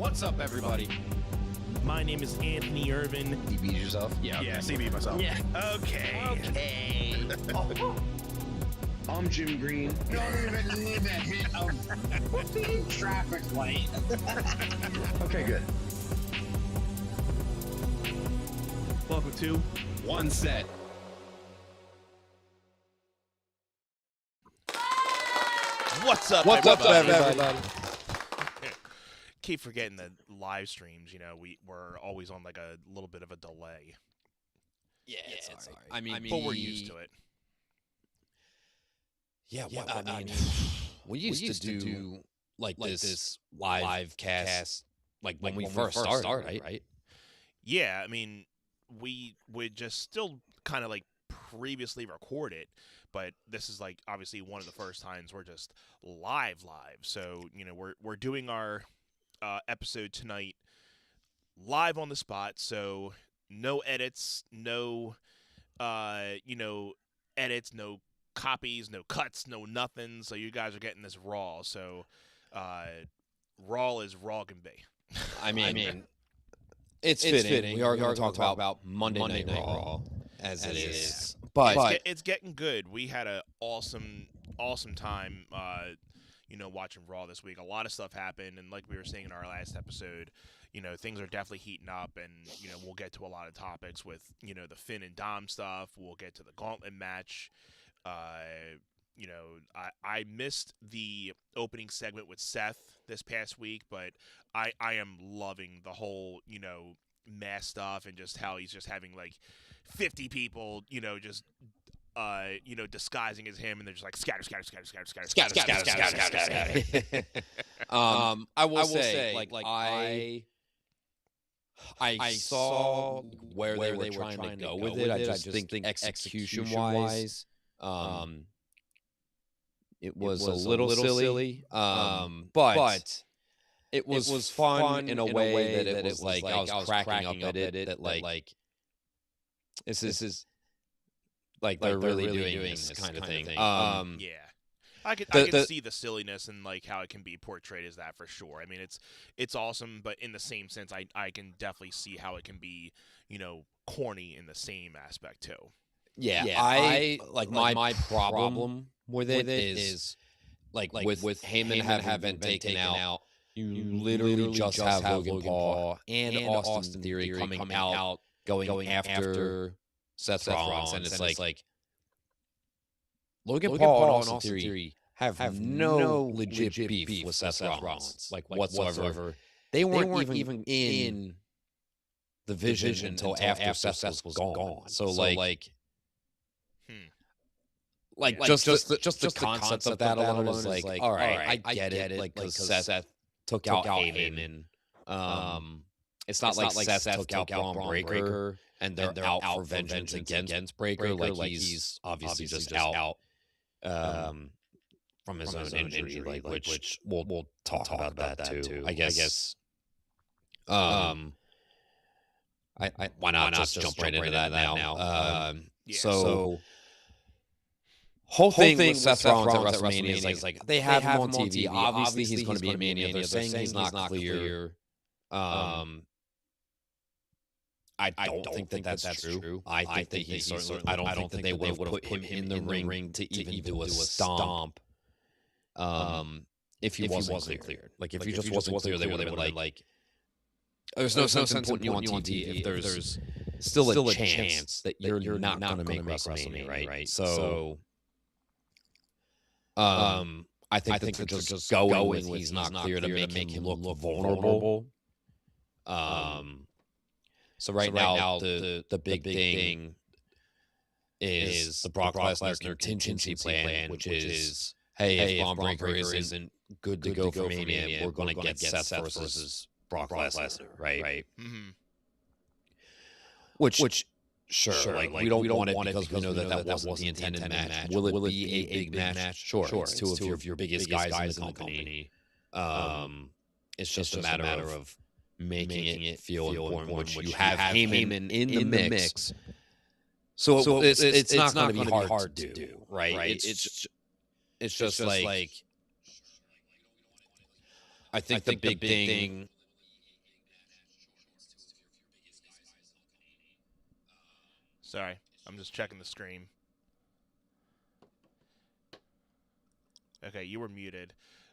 What's up, everybody? My name is Anthony Irvin. You beat yourself? Yeah, CB myself. Yeah. Okay. I'm Jim Green. Don't even need a hint of being traffic light. Okay, good. Welcome to One set. What's Up, What's up, everybody? everybody? Keep forgetting the live streams. You know, we're always on like a little bit of a delay, Yeah, it's all right. I mean, but we're used to it. Yeah, I mean, we used to do like this live cast like when we first started, right? Yeah, I mean, we would just still kind of like previously record it, but this is like obviously one of the first times we're just live. So you know, we're doing our episode tonight live on the spot. So no edits, no edits, no copies, no cuts, no nothing. So you guys are getting this raw. So raw is raw can be. I mean, it's fitting. We are going to talk about Monday Night Raw as it is. But it's getting good. We had an awesome time, watching Raw this week. A lot of stuff happened, and like we were saying in our last episode, you know, things are definitely heating up, and you know, we'll get to a lot of topics with the Finn and Dom stuff. We'll get to the Gauntlet match. I missed the opening segment with Seth this past week, but I am loving the whole mass stuff and just how he's just having like 50 people, just disguising as him, and they're just like scatter. I will say, like I saw where they were trying to go with it. I just think execution-wise, it was a little silly. But it was fun in a way that it was like I was cracking up at it. That like this is like they're really doing this kind of thing. Yeah. I can see the silliness and like how it can be portrayed as that for sure. I mean, it's awesome, but in the same sense, I can definitely see how it can be, corny in the same aspect too. Yeah, I like my problem with it is like with Heyman having been taken out, you literally just have Logan Paul and Austin Theory coming out going after Seth Rollins, and it's like Logan Paul and Austin Theory have no legit beef with Seth Rollins, like whatsoever. They weren't even in the vision until after Seth was gone. So like just the concept of that alone is like, all right, I get it, like because Seth took out Heyman. It's not like Seth took out Braun Breaker and they're out for vengeance against Breaker. Like he's obviously just out from his own injury, like which we'll talk about that too. I guess. Why not just jump right into that now? So whole thing with Seth Rollins at WrestleMania is like they have him on TV. Obviously, he's going to be in Mania. They're saying he's not clear. I don't think that's true. I think that he's certainly. I don't think that they would have put him in the ring to even do a stomp. If he wasn't cleared, like if he just wasn't clear, they would have been like, there's no sense in putting you on TV if there's still a chance that you're not going to make WrestleMania, right? So, I think that just going with he's not clear to make him look vulnerable. So right now the big thing is the Brock Lesnar contingency plan, which is, hey, if Braun Breaker isn't good to go for Mania, we're going to get Seth versus Brock Lesnar, right? Mm-hmm. Which sure, like we don't want it because we know that wasn't the intended match. Will it be a big match? Sure, it's two of your biggest guys in the company. It's just a matter of making it feel important, which you have Heyman in the mix. So it's not going to be hard to do, right? It's just like I think the big thing Sorry, I'm just checking the screen. Okay, you were muted.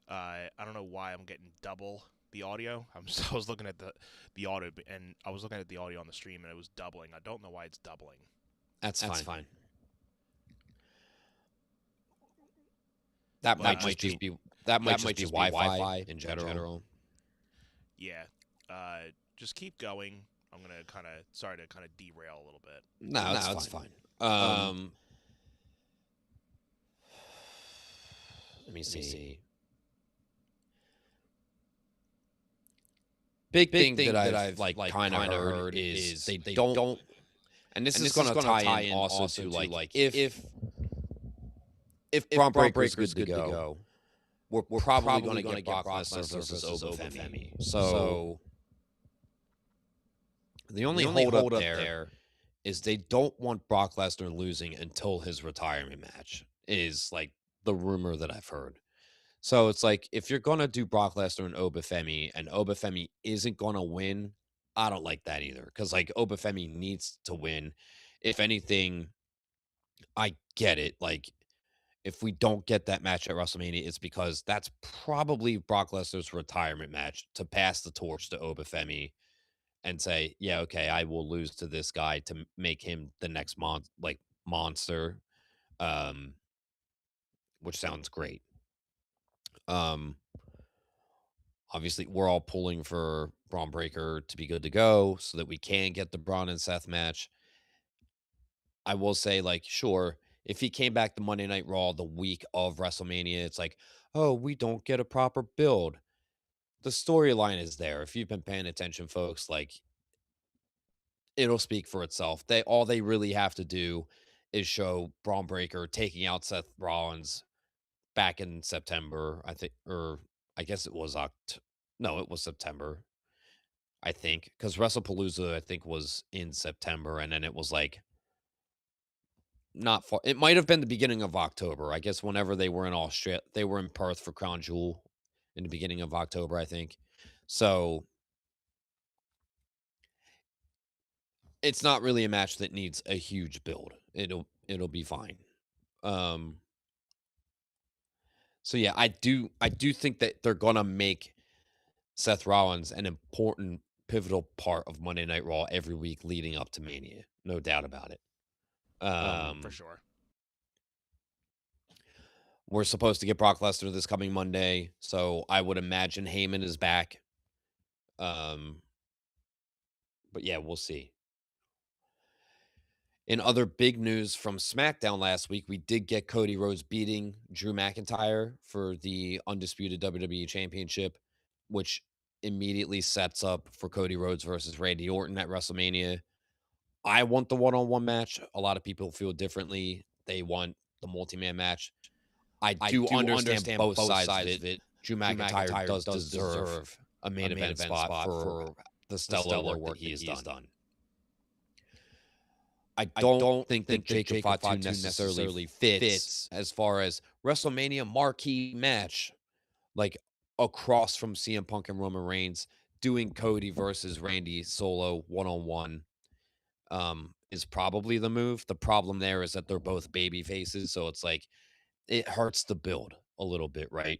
I don't know why I'm getting double the audio. I was looking at the audio, and I was looking at the audio on the stream, and it was doubling. I don't know why it's doubling. That's fine. That might just be Wi-Fi in general. Yeah. Just keep going. I'm gonna sorry to kind of derail a little bit. No, it's fine. Let me see. Big thing that I've kind of heard is they don't, and this is going to tie in also to like if Braun Breaker's good to go, we're probably going to get Brock Lesnar versus Obafemi. So the only hold up there is they don't want Brock Lesnar losing until his retirement match, is like the rumor that I've heard. So it's like, if you're going to do Brock Lesnar and Obafemi isn't going to win, I don't like that either. Because like Obafemi needs to win. If anything, I get it. Like, if we don't get that match at WrestleMania, it's because that's probably Brock Lesnar's retirement match to pass the torch to Obafemi and say, yeah, okay, I will lose to this guy to make him the next monster, um, which sounds great. Obviously, we're all pulling for Braun Breaker to be good to go so that we can get the Braun and Seth match. I will say, like, sure, if he came back to Monday Night Raw the week of WrestleMania, it's like, oh, we don't get a proper build. The storyline is there. If you've been paying attention, folks, like, it'll speak for itself. All they really have to do is show Braun Breaker taking out Seth Rollins back in September, I think, or I guess it was no, it was September, I think, because WrestlePalooza, I think, was in September, and then it was like not far. It might have been the beginning of October. I guess whenever they were in Australia, they were in Perth for Crown Jewel in the beginning of October, I think. So it's not really a match that needs a huge build. It'll be fine. So yeah, I do think that they're gonna make Seth Rollins an important pivotal part of Monday Night Raw every week leading up to Mania. No doubt about it. For sure. We're supposed to get Brock Lesnar this coming Monday, so I would imagine Heyman is back. But yeah, we'll see. In other big news from SmackDown last week, we did get Cody Rhodes beating Drew McIntyre for the undisputed WWE Championship, which immediately sets up for Cody Rhodes versus Randy Orton at WrestleMania. I want the one-on-one match. A lot of people feel differently. They want the multi-man match. I do understand both sides of it. Drew McIntyre does deserve a main event spot for the stellar work that he has done. I don't think that Jacob Fatu necessarily fits as far as WrestleMania marquee match, like across from CM Punk and Roman Reigns, doing Cody versus Randy solo one-on-one is probably the move. The problem there is that they're both baby faces, so it's like it hurts the build a little bit, right?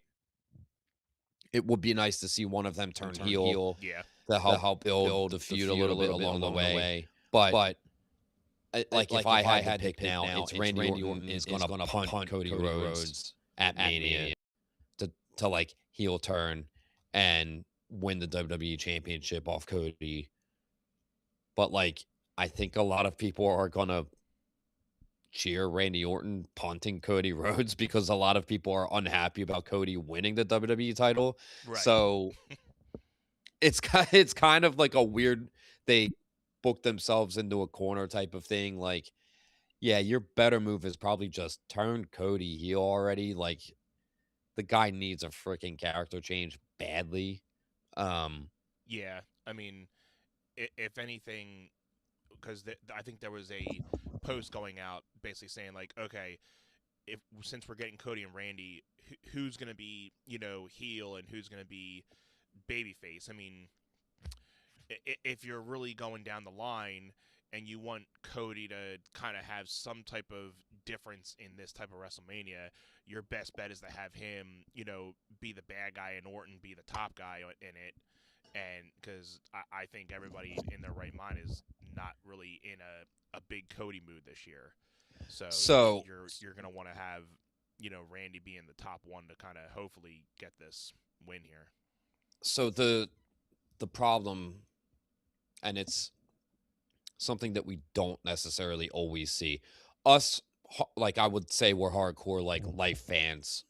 It would be nice to see one of them turn heel Yeah. to help build the feud a little bit along the way. But like if I had to pick now, it's Randy Orton is going to punt Cody Rhodes at Mania to like heel turn and win the WWE Championship off Cody. But like, I think a lot of people are going to cheer Randy Orton punting Cody Rhodes because a lot of people are unhappy about Cody winning the WWE title. Right. So it's kind of like a weird, they booked themselves into a corner type of thing. Like, yeah, your better move is probably just turn Cody heel already. Like, the guy needs a freaking character change badly. Yeah. I mean, if anything, because I think there was a post going out basically saying like, okay, since we're getting Cody and Randy, who's going to be heel and who's going to be babyface? I mean, if you're really going down the line, and you want Cody to kind of have some type of difference in this type of WrestleMania, your best bet is to have him, be the bad guy and Orton be the top guy in it. And because I think everybody in their right mind is not really in a big Cody mood this year. So you're going to want to have, Randy being the top one to kind of hopefully get this win here. So the problem, and it's something that we don't necessarily always see. Us, like I would say, we're hardcore like life fans.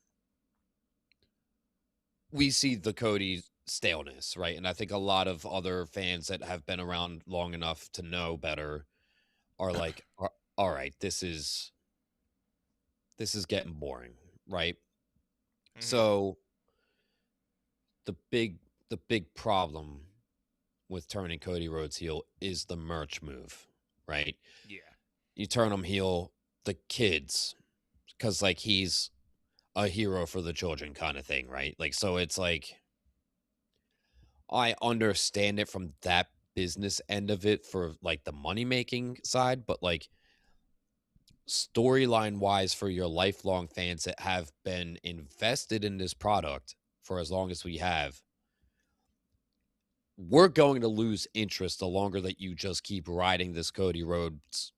We see the Cody staleness, right? And I think a lot of other fans that have been around long enough to know better are like, all right, this is getting boring, right? Mm-hmm. So the big problem with turning Cody Rhodes heel is the merch move, right? Yeah. You turn him heel, the kids, because like he's a hero for the children kind of thing, right? Like, so it's like, I understand it from that business end of it for like the money making side, but like storyline wise for your lifelong fans that have been invested in this product for as long as we have, we're going to lose interest the longer that you just keep riding this Cody Rhodes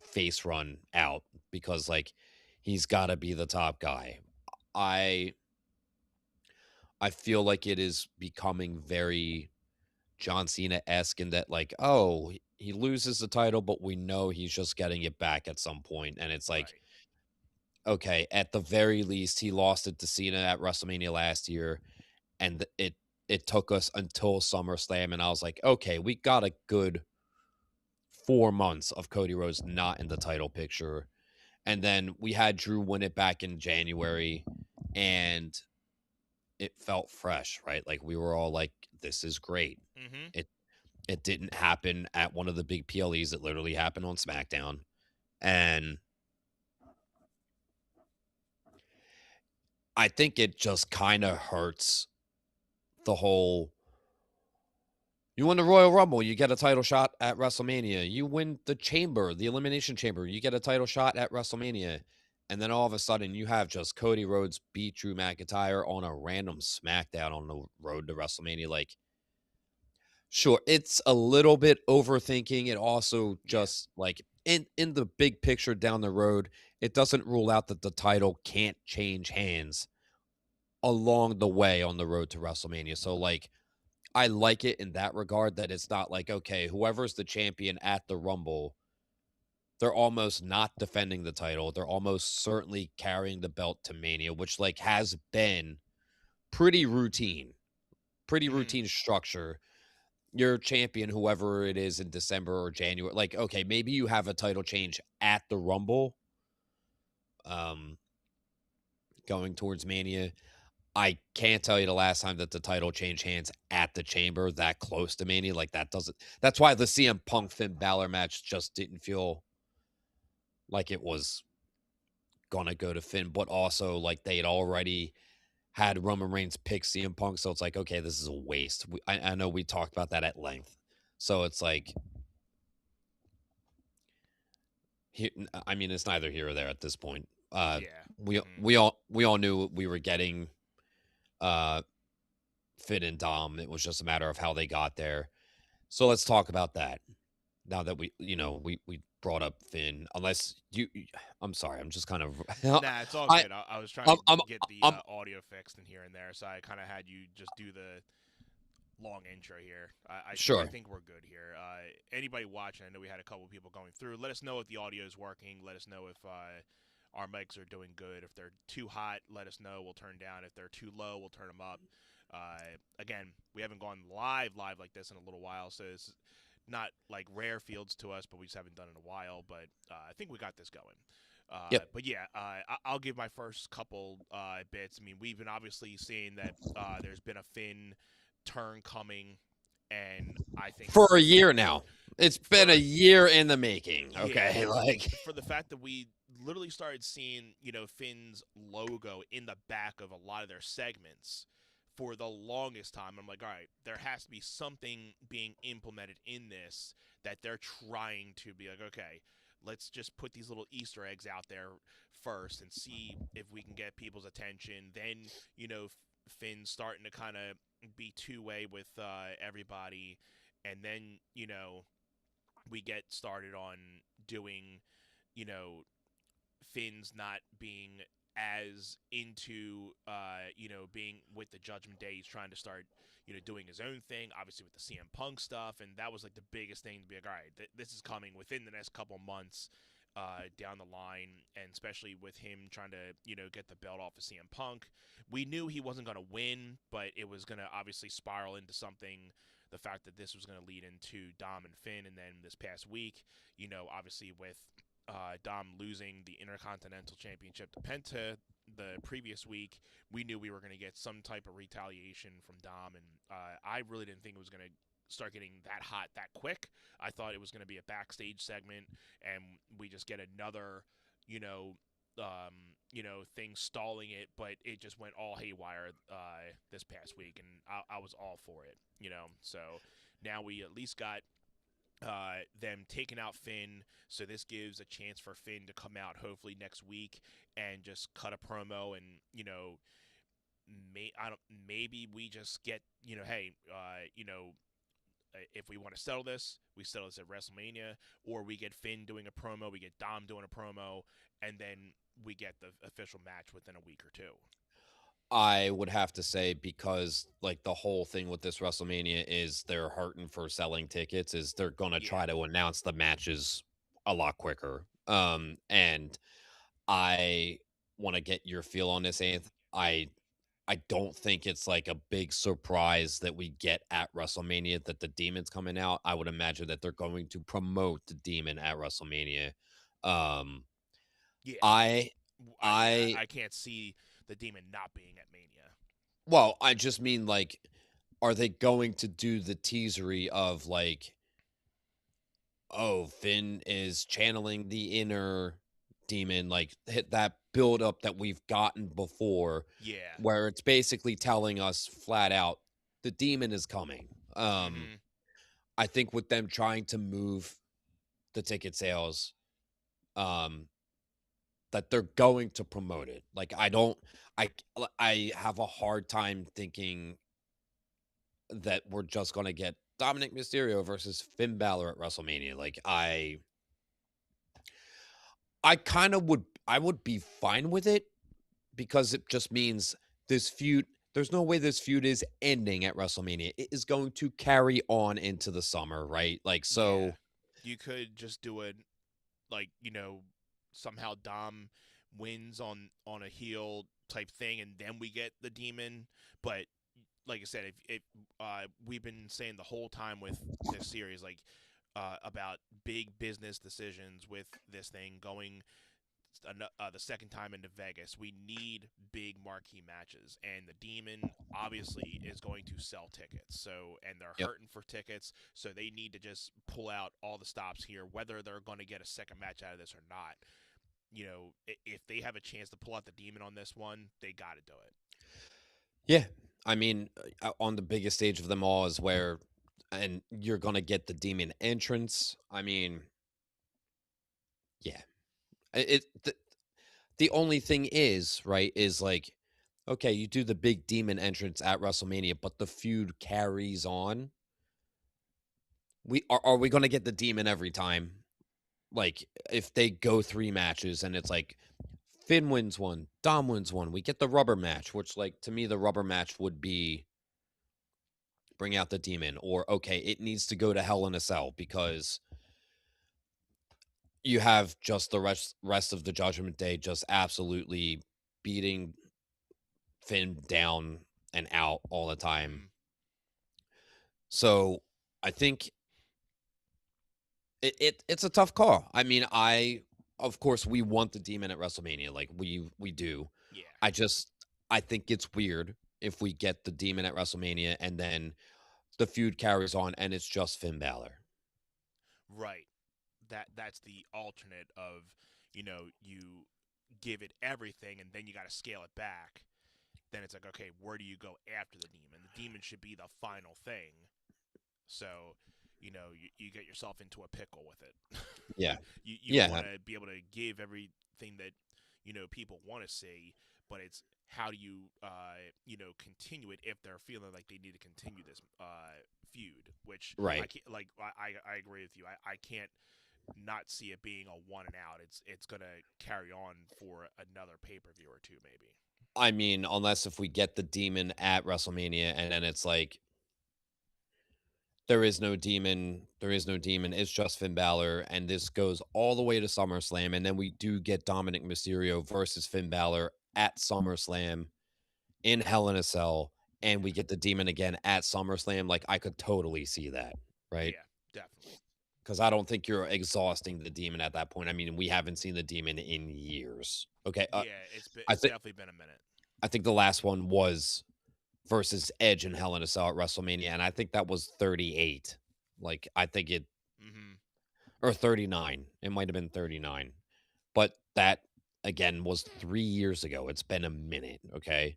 face run out, because like he's got to be the top guy. I feel like it is becoming very John Cena-esque in that, like, oh, he loses the title, but we know he's just getting it back at some point. And it's like, right. Okay, at the very least, he lost it to Cena at WrestleMania last year, and it took us until SummerSlam, and I was like, okay, we got a good 4 months of Cody Rhodes not in the title picture. And then we had Drew win it back in January, and it felt fresh, right? Like we were all like, this is great. Mm-hmm. It didn't happen at one of the big PLEs. It literally happened on SmackDown. And I think it just kind of hurts the whole, you win the Royal Rumble, you get a title shot at WrestleMania. You win the Chamber, the Elimination Chamber, you get a title shot at WrestleMania. And then all of a sudden, you have just Cody Rhodes beat Drew McIntyre on a random SmackDown on the road to WrestleMania. Like, sure, it's a little bit overthinking. It also just like in the big picture down the road, it doesn't rule out that the title can't change hands along the way on the road to WrestleMania. So like, I like it in that regard, that it's not like, okay, whoever's the champion at the Rumble, they're almost not defending the title. They're almost certainly carrying the belt to Mania, which like has been pretty routine structure. Your champion, whoever it is in December or January, like, okay, maybe you have a title change at the Rumble, going towards Mania. I can't tell you the last time that the title changed hands at the Chamber that close to Mania. Like that doesn't. That's why the CM Punk Finn Balor match just didn't feel like it was gonna go to Finn, but also like they had already had Roman Reigns pick CM Punk, so it's like, okay, this is a waste. I know we talked about that at length, so it's like, I mean, it's neither here or there at this point. We all knew we were getting Finn and Dom. It was just a matter of how they got there. So let's talk about that. Now that we brought up Finn, unless I'm sorry, I'm just kind of Nah, it's all good. I was trying to get the audio fixed in here and there, so I kind of had you just do the long intro here. Sure. I think we're good here. Anybody watching, I know we had a couple people going through. Let us know if the audio is working. Let us know if our mics are doing good. If they're too hot, let us know. We'll turn down. If they're too low, we'll turn them up. Again, we haven't gone live like this in a little while, so it's not like rare fields to us, but we just haven't done it in a while. But I think we got this going. Yep. But yeah, I'll give my first couple bits. I mean, we've been obviously seeing that there's been a Finn turn coming, and I think for a year now. It's been a year in the making. Okay, yeah, like for the fact that we literally started seeing, Finn's logo in the back of a lot of their segments for the longest time. I'm like, all right, there has to be something being implemented in this that they're trying to be like, okay, let's just put these little Easter eggs out there first and see if we can get people's attention. Then, Finn's starting to kind of be two-way with everybody, and then, we get started on doing, you know, Finn's not being as into being with the Judgment Day. He's trying to start doing his own thing, obviously with the CM Punk stuff, and that was like the biggest thing to be like, all right, this is coming within the next couple months down the line, and especially with him trying to get the belt off of CM Punk. We knew he wasn't going to win, but it was going to obviously spiral into something. The fact that this was going to lead into Dom and Finn, and then this past week, obviously with Dom losing the Intercontinental Championship to Penta the previous week, we knew we were going to get some type of retaliation from Dom, and I really didn't think it was going to start getting that hot that quick. I thought it was going to be a backstage segment, and we just get another, thing stalling it, but it just went all haywire this past week, and I was all for it, So now we at least got them taking out Finn, so this gives a chance for Finn to come out hopefully next week and just cut a promo, and maybe we just get hey, if we want to settle this, we settle this at WrestleMania, or we get Finn doing a promo, we get Dom doing a promo, and then we get the official match within a week or two. I would have to say, because like the whole thing with this WrestleMania is they're hurting for selling tickets, is they're gonna try to announce the matches a lot quicker. And I want to get your feel on this, Anth. I don't think it's like a big surprise that we get at WrestleMania that the Demon's coming out. I would imagine that they're going to promote the Demon at WrestleMania. Um, Yeah, I I can't see the Demon not being at Mania. Well, I just mean, like, are they going to do the teasery of like, oh, Finn is channeling the inner demon, like hit that build up that we've gotten before, Yeah. where it's basically telling us flat out the demon is coming. Mm-hmm. I think with them trying to move the ticket sales, that they're going to promote it. Like, I have a hard time thinking that we're just going to get Dominic Mysterio versus Finn Balor at WrestleMania. Like, I would be fine with it, because it just means this feud, there's no way this feud is ending at WrestleMania. It is going to carry on into the summer, right? Like, so Yeah. You could just do it like, somehow Dom wins on a heel type thing, and then we get the Demon. But like I said, if we've been saying the whole time with this series, like about big business decisions with this thing going the second time into Vegas, we need big marquee matches, and the Demon obviously is going to sell tickets. So, and they're Yep. hurting for tickets, so they need to just pull out all the stops here, whether they're going to get a second match out of this or not. If they have a chance to pull out the Demon on this one, they got to do it. Yeah. I mean, on the biggest stage of them all is where, and you're going to get the Demon entrance. I mean, yeah. The only thing is, right, is like, okay, you do the big Demon entrance at WrestleMania, but the feud carries on. Are we going to get the Demon every time? Like, if they go 3 matches and it's like Finn wins one, Dom wins one, we get the rubber match, which, like, to me, the rubber match would be bring out the Demon, or okay, it needs to go to Hell in a Cell, because you have just the rest of the Judgment Day just absolutely beating Finn down and out all the time. Mm-hmm. So I think it's a tough call. I mean, of course we want the Demon at WrestleMania, like we do. Yeah. I think it's weird if we get the Demon at WrestleMania and then the feud carries on and it's just Finn Balor. Right. That's the alternate of, you give it everything and then you got to scale it back. Then it's like, okay, where do you go after the Demon? The Demon should be the final thing. So, you get yourself into a pickle with it. Yeah. You Yeah. want to be able to give everything that people want to see, but it's how do you continue it if they're feeling like they need to continue this feud, which I Right. can't like. I agree with you. I can't not see it being a one and out. It's gonna carry on for another pay-per-view or two, maybe. I mean, unless if we get the demon at WrestleMania and then it's like there is no demon, it's just Finn Balor, and this goes all the way to SummerSlam, and then we do get Dominic Mysterio versus Finn Balor at SummerSlam in Hell in a Cell, and we Yeah, get the demon again at SummerSlam. Like, I could totally see that, right? yeah, definitely. Because I don't think you're exhausting the demon at that point. I mean, we haven't seen the demon in years. Okay, Yeah, I it's think definitely been a minute. the last one was versus Edge in Hell in a Cell at WrestleMania, and I think that was 38. Like, I think it Hmm. or 39. It might have been 39. But that again was 3 years ago. It's been a minute, okay?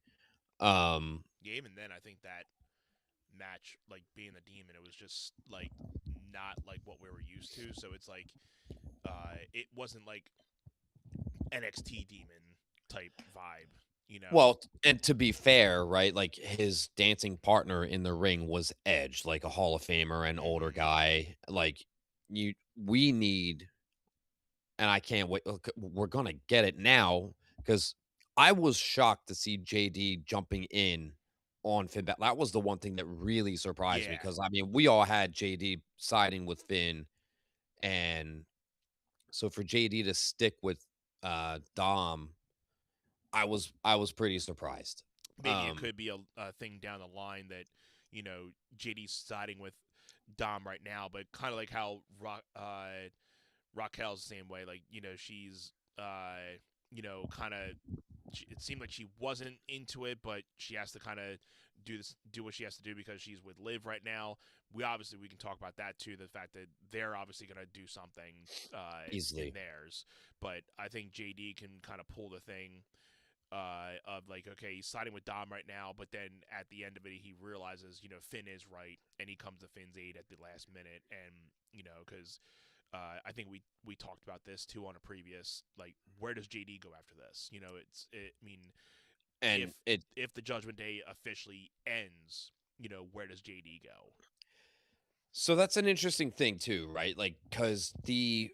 Um Yeah, even then, I think that match, like being the demon, it was just like not like what we were used to. So it's like, it wasn't like NXT demon type vibe, you know? well, and to be fair, right? Like his dancing partner in the ring was Edge, like a Hall of Famer and older Hmm. guy. Like we need and I can't wait. Look, we're gonna get it now because I was shocked to see JD jumping in on Finn. That was the one thing that really surprised me Yeah, because I mean we all had JD siding with Finn, and so for JD to stick with Dom, I was pretty surprised. maybe it Um, could be a thing down the line that JD's siding with Dom right now, but kind of like how Raquel's the same way. Like she's kind of. It seemed like she wasn't into it, but she has to kind of do what she has to do because she's with Liv right now. We can talk about that too. The fact that they're obviously going to do something in easily. theirs, but I think JD can kind of pull the thing of like, okay, he's siding with Dom right now, but then at the end of it, he realizes, Finn is right, and he comes to Finn's aid at the last minute, and because I think we talked about this too on a previous, like, where does JD go after this? I mean, And it if the Judgment Day officially ends, where does JD go? so that's an interesting thing too, right? Like because the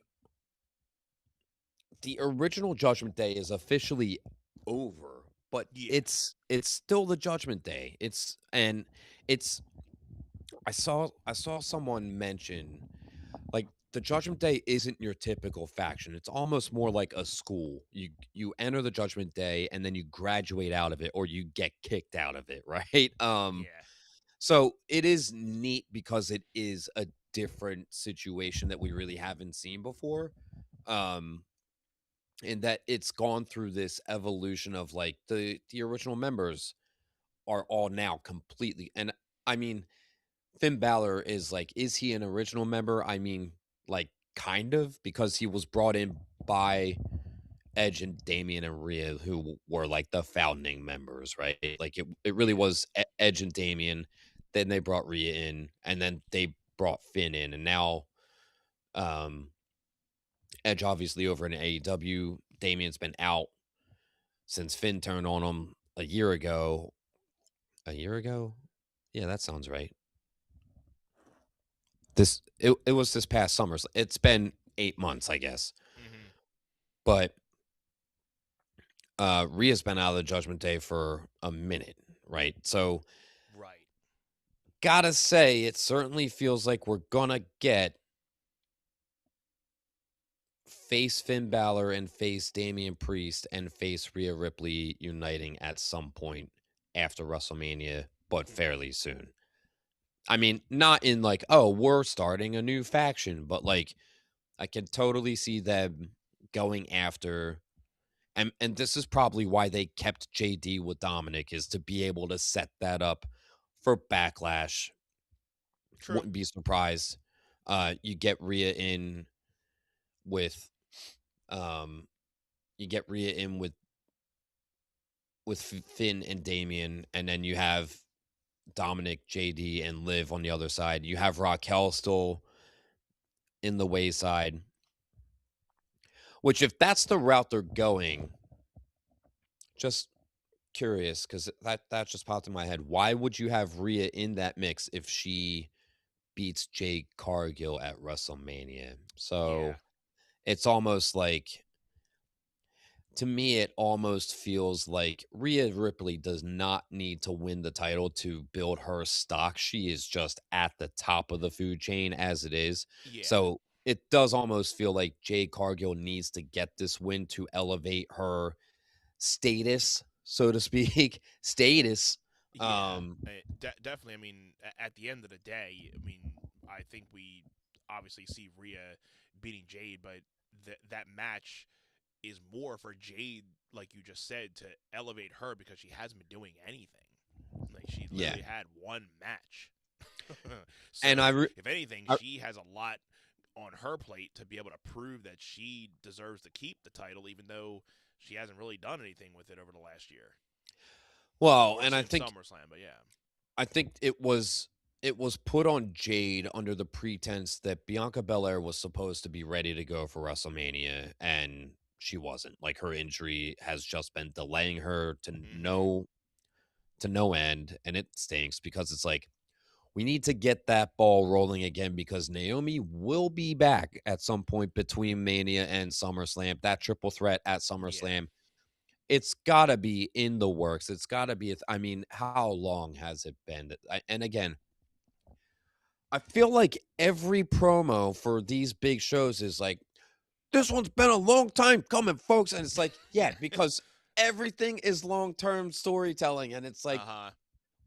original Judgment Day is officially over, but Yeah, it's still the Judgment Day. It's I saw someone mention like the Judgment Day isn't your typical faction. It's almost more like a school. You enter the Judgment Day and then you graduate out of it or you get kicked out of it, right? yeah, So it is neat because it is a different situation that we really haven't seen before. Um and that it's gone through this evolution of like the original members are all now completely and I mean Finn Balor is like is he an original member? I mean like kind of because he was brought in by Edge and Damian and Rhea who were like the founding members, right? Like it really yeah, was Edge and Damian, then they brought Rhea in and then they brought Finn in and now um Edge obviously over in AEW, Damian's been out since Finn turned on him a year ago. A year ago? Yeah, that sounds right. It was this past summer. So it's been 8 months, I guess. hmm, But Rhea's been out of the Judgment Day for a minute, right? So right, gotta say, it certainly feels like we're gonna get face Finn Balor and face Damian Priest and face Rhea Ripley uniting at some point after WrestleMania, but hmm, fairly soon. I mean, not in like, oh, we're starting a new faction, but like I can totally see them going after and this is probably why they kept JD with Dominic is to be able to set that up for backlash. true, Wouldn't be surprised. You get Rhea in with um you get Rhea in with Finn and Damien, and then you have Dominic, JD, and Liv on the other side. You have Raquel still in the wayside, which if that's the route they're going, just curious because that just popped in my head. Why would you have Rhea in that mix if she beats Jade Cargill at WrestleMania? Yeah, So it's almost like, to me, it almost feels like Rhea Ripley does not need to win the title to build her stock. She is just at the top of the food chain as it is. yeah, So it does almost feel like Jade Cargill needs to get this win to elevate her status, so to speak. Status. yeah. Um, Definitely. I mean, at the end of the day, I mean, I think we obviously see Rhea beating Jade, but that match is more for Jade, like you just said, to elevate her because she hasn't been doing anything. Like she yeah. literally had one match. And So if anything, she has a lot on her plate to be able to prove that she deserves to keep the title, even though she hasn't really done anything with it over the last year well, or and since SummerSlam. But yeah, I think it was put on Jade under the pretense that Bianca Belair was supposed to be ready to go for WrestleMania, and she wasn't. Like, her injury has just been delaying her hmm to no end, and it stinks because it's like we need to get that ball rolling again because Naomi will be back at some point between Mania and SummerSlam. That triple threat at yeah, SummerSlam, it's gotta be in the works. It's gotta be. I mean, how long has it been? And again, I feel like every promo for these big shows is like, this one's been a long time coming, folks. And it's like, yeah, because everything is long-term storytelling. And it's uh like, huh,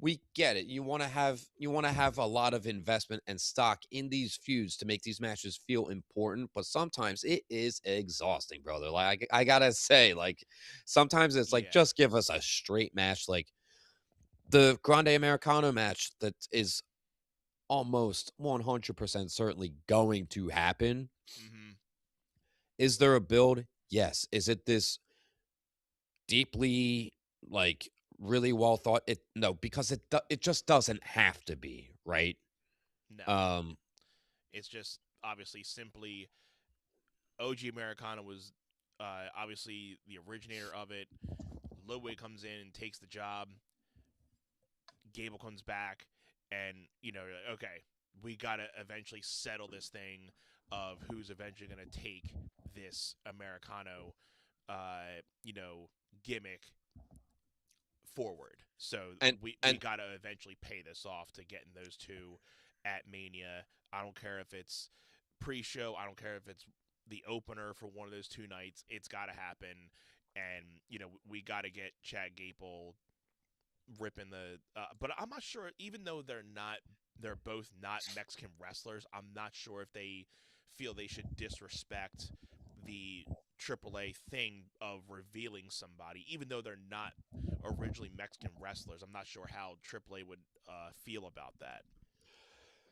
we get it. You want to have a lot of investment and stock in these feuds to make these matches feel important, but sometimes it is exhausting, brother. Like, I gotta say, like, sometimes it's like, yeah, just give us a straight match. Like the Grande Americano match that is almost 100% certainly going to happen. hmm Is there a build? Yes. Is it this deeply, like, really well thought? It No, because it just doesn't have to be, right? no, Um, it's just obviously simply OG Americana was obviously the originator of it. Ludwig comes in and takes the job. Gable comes back, and okay, we gotta eventually settle this thing of who's eventually gonna take this Americano, uh, you know, gimmick forward. So and we gotta eventually pay this off to getting those two at Mania. I don't care if it's pre-show. I don't care if it's the opener for one of those two nights. It's got to happen, and we got to get Chad Gable ripping the. But I'm not sure. Even though they're both not Mexican wrestlers. I'm not sure if they feel they should disrespect the AAA thing of revealing somebody, even though they're not originally Mexican wrestlers. I'm not sure how AAA would feel about that.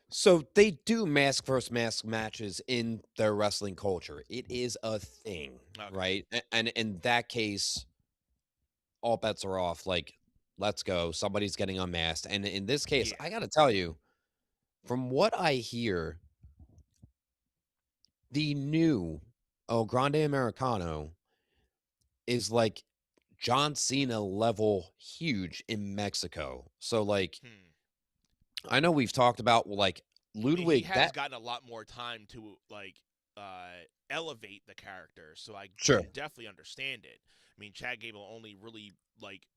so they do mask versus mask matches in their wrestling culture. It is a thing, Okay. right? And in that case, all bets are off. Like, let's go. Somebody's getting unmasked. And in this case, Yeah. I got to tell you, from what I hear, the new El Grande Americano is like John Cena level huge in Mexico. So, like, Hmm. I know we've talked about, well, like, He Ludwig, has that gotten a lot more time to elevate the character, so I sure. can definitely understand it. I mean, Chad Gable only really like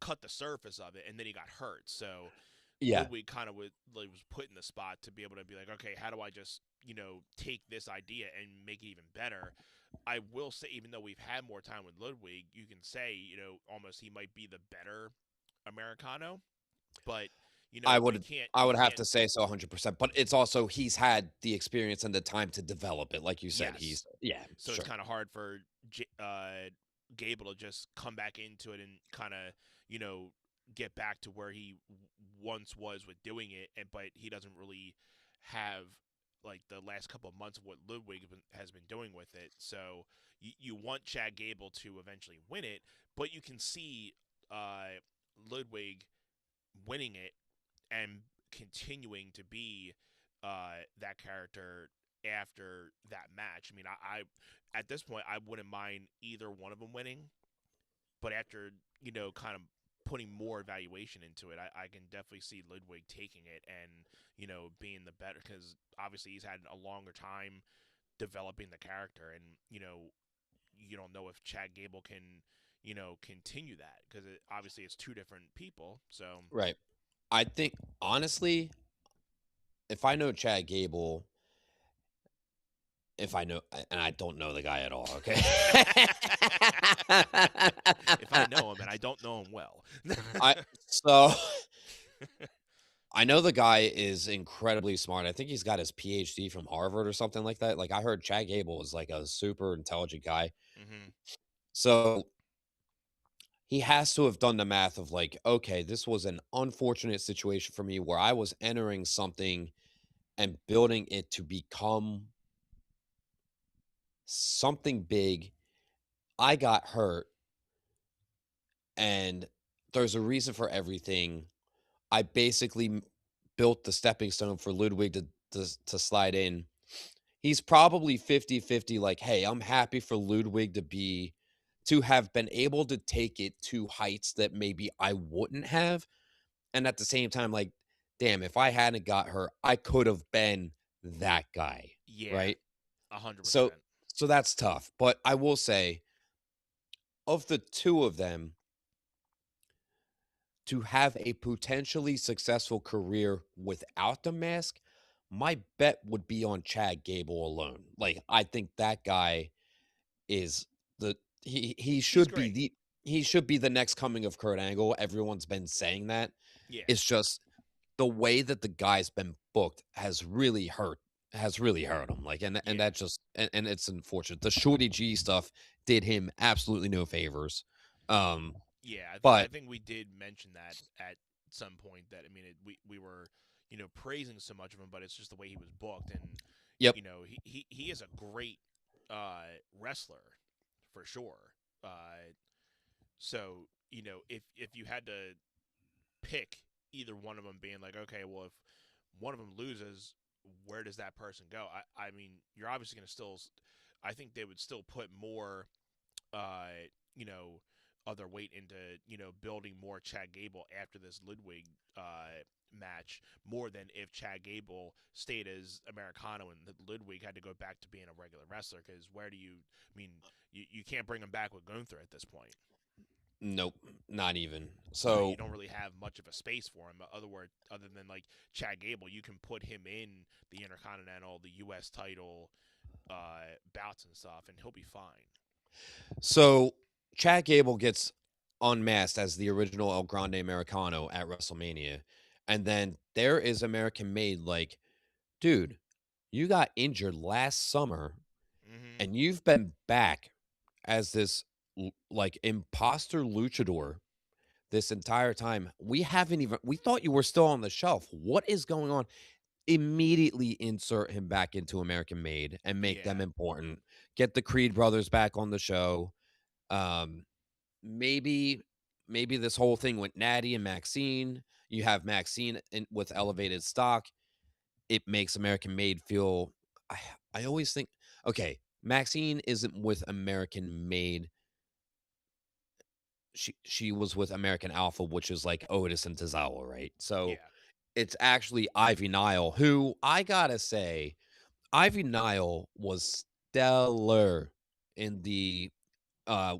cut the surface of it, and then he got hurt. So Yeah. Ludwig kind of was put in the spot to be able to be like, okay, how do I just take this idea and make it even better? I will say, even though we've had more time with Ludwig, you can say almost he might be the better Americano, but I I would can't I you would have can't to say so 100%, but it's also he's had the experience and the time to develop it. Like you said, yes. he's yeah, So it's sure. kind of hard for Gable to just come back into it and kind of get back to where he once was with doing it, and but he doesn't really have like the last couple of months of what Ludwig has been doing with it. So you want Chad Gable to eventually win it, but you can see Ludwig winning it and continuing to be that character after that match. I mean, I at this point I wouldn't mind either one of them winning, but after kind of putting more evaluation into it, I can definitely see Ludwig taking it and being the better, because obviously he's had a longer time developing the character, and you don't know if Chad Gable can continue that, because obviously it's two different people. So Right. I think honestly, if I know Chad Gable, if I know, and I don't know the guy at all, okay? if I know him, and I don't know him well. I so I know the guy is incredibly smart. I think he's got his PhD from Harvard or something like that. Like I heard Chad Gable is like a super intelligent guy. Hmm. So he has to have done the math of like, okay, this was an unfortunate situation for me where I was entering something and building it to become something big. I got hurt, and there's a reason for everything. I basically built the stepping stone for Ludwig to slide in. He's probably 50-50. Like, hey, I'm happy for Ludwig to have been able to take it to heights that maybe I wouldn't have. And at the same time, like, damn, if I hadn't got her, I could have been that guy. Yeah, Right. 100%. So so that's tough. But I will say, of the two of them, to have a potentially successful career without the mask, my bet would be on Chad Gable alone. Like, I think that guy is the he He's should be great. the next coming of Kurt Angle. Everyone's been saying that. Yeah, It's just the way that the guy's been booked has really hurt him. Like, and yeah. that just and it's unfortunate. The Shorty G stuff did him absolutely no favors. Um, Yeah, I but think we did mention that at some point, that I mean we were praising so much of him, but it's just the way he was booked, and yep. he is a great wrestler for sure. So if you had to pick either one of them, being like, okay, well, if one of them loses, where does that person go? I mean, you're obviously going to still. I think they would still put more uh, you know, other weight into building more Chad Gable after this Ludwig match, more than if Chad Gable stayed as Americano and Ludwig had to go back to being a regular wrestler. Because where do you? I mean, you can't bring him back with Gunther at this point. Nope, not even. You So don't really have much of a space for him. Other than like Chad Gable, you can put him in the Intercontinental, the U.S. title bouts and stuff, and he'll be fine. so Chad Gable gets unmasked as the original El Grande Americano at WrestleMania, and then there is American Made. Like, dude, you got injured last summer, Hmm. and you've been back as this like imposter luchador this entire time. We thought you were still on the shelf. What is going on? Immediately insert him back into American Made and make them Yeah, important. Get the Creed brothers back on the show. Um, maybe this whole thing with Natty and Maxine. You have Maxine with elevated stock. It makes American Made feel. I, I always think, okay, Maxine isn't with American Made. She was with American Alpha, which is like Otis and Tozawa, right? So yeah. it's actually Ivy Nile, who I gotta say, Ivy Nile was stellar in the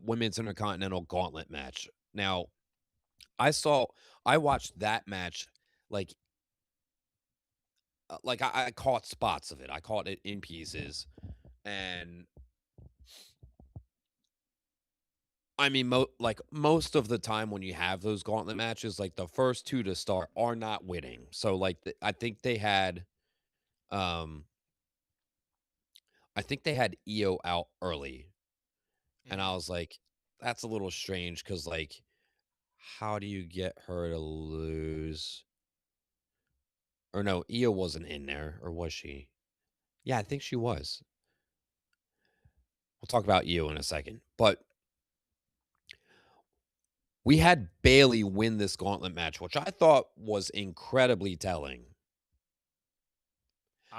women's intercontinental gauntlet match. Now, I saw I watched that match like I caught spots of it. I caught it in pieces. And I mean like most of the time when you have those gauntlet matches, like the first two to start are not winning. So like I think they had um EO out early, and I Hmm. was like, that's a little strange because like how do you get her to lose? Or no, EO wasn't in there, or was she? Yeah, I think she was. We'll talk about EO in a second. But we had Bailey win this gauntlet match, which I thought was incredibly telling.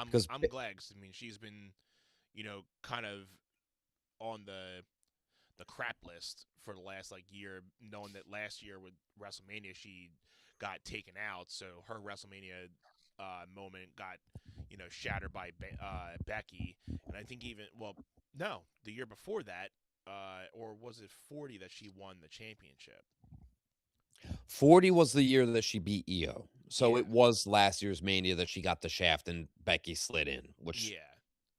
Because I'm glad 'cause, I mean she's been kind of on the crap list for the last like year, knowing that last year with WrestleMania she got taken out, so her WrestleMania moment got shattered by Becky, and I think even no, the year before that, or was it 40 that she won the championship? 40 was the year that she beat Io. So Yeah, it was last year's Mania that she got the shaft and Becky slid in, which yeah.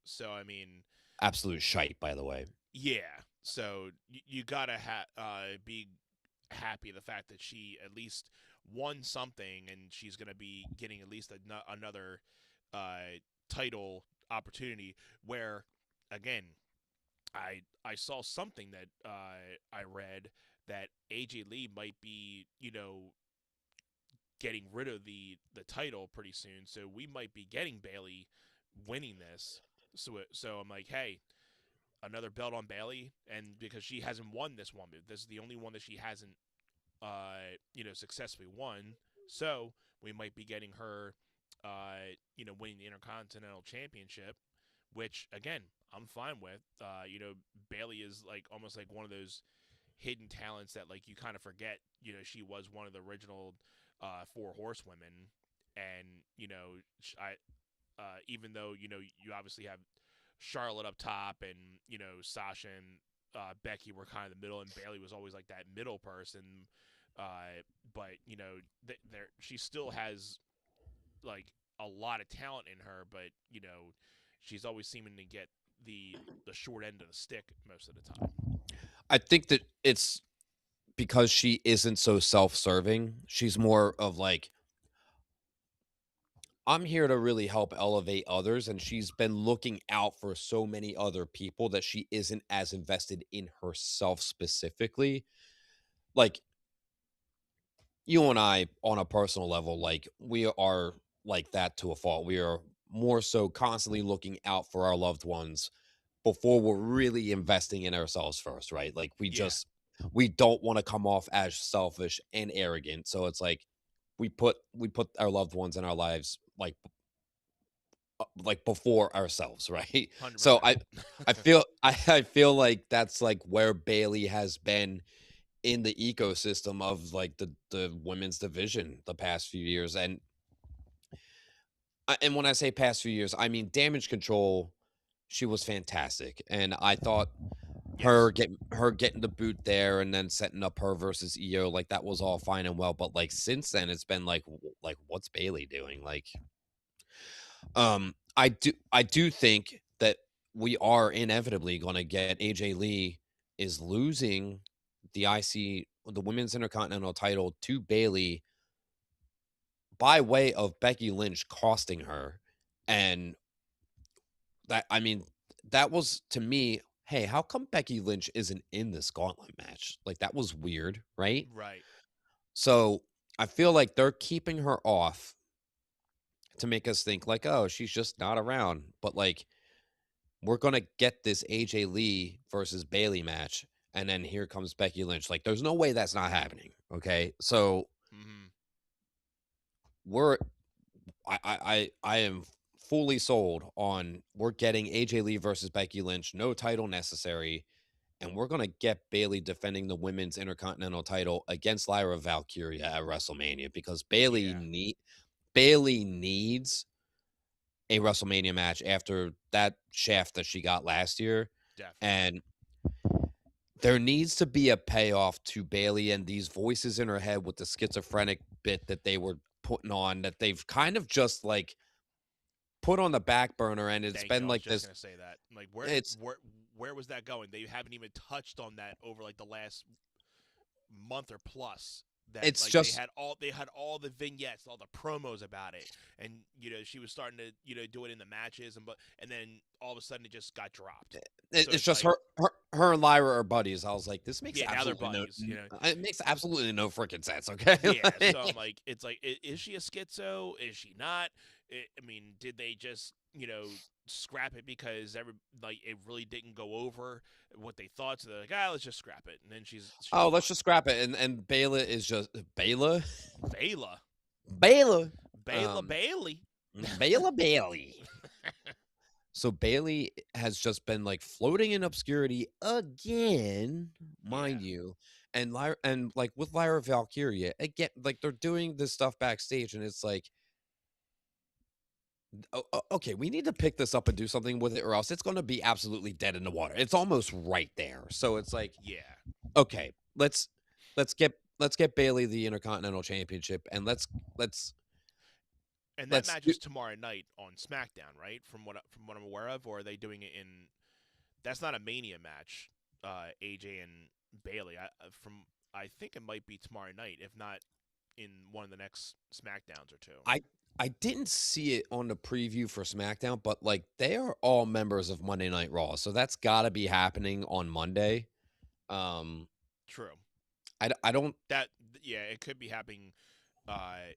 So I mean, absolute shite, by the way. yeah. So you gotta be happy the fact that she at least won something, and she's gonna be getting at least another uh, title opportunity. Where again, I saw something that I read that AJ Lee might be getting rid of the title pretty soon, so we might be getting Bailey winning this. So I'm like, hey, another belt on Bailey, and because she hasn't won this one, this is the only one that she hasn't successfully won. So we might be getting her winning the Intercontinental Championship, which again I'm fine with. Bailey is like almost like one of those hidden talents that like you kind of forget. She was one of the original four horsewomen, and I even though you obviously have Charlotte up top, and Sasha and Becky were kind of the middle, and Bailey was always like that middle person. But there she still has like a lot of talent in her, but she's always seeming to get the short end of the stick most of the time. I think that it's because she isn't so self-serving. She's more of like, I'm here to really help elevate others, and she's been looking out for so many other people that she isn't as invested in herself specifically. Like, you and I, on a personal level, like, we are like that to a fault. We are more so constantly looking out for our loved ones before we're really investing in ourselves first, right? Like, Yeah, we don't want to come off as selfish and arrogant. So it's like we put our loved ones in our lives like before ourselves, right? So 100%. I feel like that's like where Bailey has been in the ecosystem of like the women's division the past few years. And when I say past few years, I mean Damage Control. She was fantastic, and I thought Yes, her getting the boot there and then setting up her versus Io, like that was all fine and well. But like since then, it's been like what's Bailey doing? Like, I do think that we are inevitably going to get AJ Lee is losing the Women's Intercontinental title to Bailey by way of Becky Lynch costing her. And that, I mean, that was to me, hey, how come Becky Lynch isn't in this gauntlet match? Like, that was weird, right? right. So I feel like they're keeping her off to make us think like, oh, she's just not around. But like, we're gonna get this AJ Lee versus Bailey match, and then here comes Becky Lynch. Like, there's no way that's not happening. Okay, so Hmm. we're I am fully sold on we're getting AJ Lee versus Becky Lynch, no title necessary, and we're gonna get Bailey defending the women's intercontinental title against Lyra Valkyria at WrestleMania because Yeah, Bailey needs a WrestleMania match after that shaft that she got last year. definitely. And there needs to be a payoff to Bailey and these voices in her head with the schizophrenic bit that they were putting on that they've kind of just like put on the back burner, and it's Thank you. been I was like just this. gonna say that. Like, It's where was that going? They haven't even touched on that over like the last month or plus. That it's like just they had all the vignettes, all the promos about it, and she was starting to do it in the matches, and then all of a sudden it just got dropped. So it's it's just like, her and Lyra are buddies. I was like, this makes yeah, now they're absolutely no buddies. it makes absolutely no freaking sense. Okay, Yeah, so I'm like, it's like, is she a schizo? Is she not? I mean, did they just, scrap it because it really didn't go over what they thought. So they're like, let's just scrap it. And then she's Oh, fine. let's just scrap it. And Bayla is just Bayla, Bayla, Bayla, Bayla Bailey. Bayla Bailey. So Bailey has just been like floating in obscurity again, Yeah, mind you. And Lyra, and like with Lyra Valkyria again, like they're doing this stuff backstage, and it's like, okay, we need to pick this up and do something with it, or else it's going to be absolutely dead in the water. It's almost right there. So it's like, yeah. okay, let's get Bailey the Intercontinental Championship, and And that let's match do, is tomorrow night on SmackDown, right? From what I'm aware of, or are they doing it in? That's not a Mania match. AJ and Bailey. I think it might be tomorrow night, if not in one of the next SmackDowns or two. I didn't see it on the preview for SmackDown, but like they are all members of Monday Night Raw, so that's got to be happening on Monday. Um, True. I don't. That yeah, it could be happening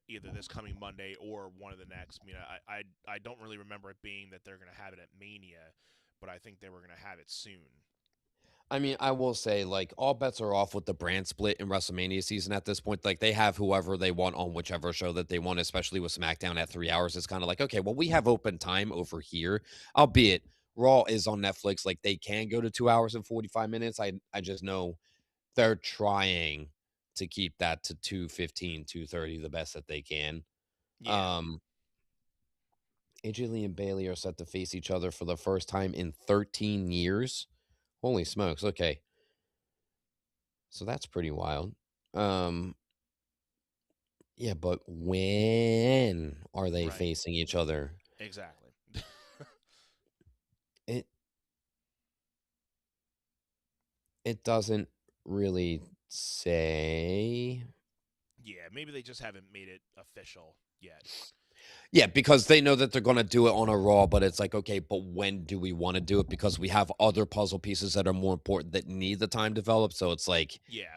either this coming Monday or one of the next. I mean, I don't really remember it being that they're going to have it at Mania, but I think they were going to have it soon. I mean, I will say, like, all bets are off with the brand split in WrestleMania season at this point. Like, they have whoever they want on whichever show that they want, especially with SmackDown at 3 hours. It's kind of like, okay, well, we have open time over here, albeit Raw is on Netflix. Like, they can go to 2 hours and 45 minutes. I just know they're trying to keep that to 2:15, 2:30, the best that they can. Yeah. Um, AJ Lee and Bailey are set to face each other for the first time in 13 years. Holy smokes. Okay. So that's pretty wild. Um, yeah, but when are they Right. facing each other? Exactly. It it doesn't really say. Yeah, maybe they just haven't made it official yet. Yeah, because they know that they're going to do it on a Raw, but it's like, okay, but when do we want to do it? Because we have other puzzle pieces that are more important that need the time developed. So it's like, Yeah.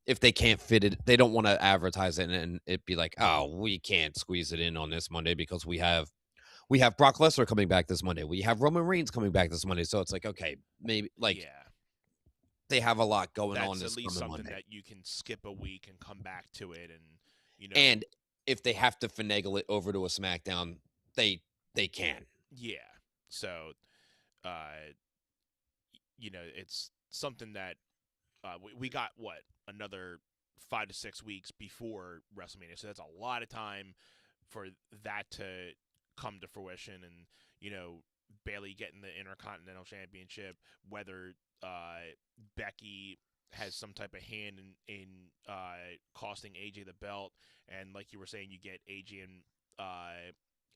if they can't fit it, they don't want to advertise it and it be like, oh, we can't squeeze it in on this Monday because we have Brock Lesnar coming back this Monday. We have Roman Reigns coming back this Monday. So it's like, okay, maybe like Yeah. they have a lot going on That's at this least coming something Monday. that you can skip a week and come back to it, and And if they have to finagle it over to a SmackDown, they can. yeah. So, uh, it's something that we got another 5 to 6 weeks before WrestleMania, so that's a lot of time for that to come to fruition, and Bailey getting the Intercontinental Championship, whether Becky has some type of hand in costing AJ the belt, and like you were saying, you get AJ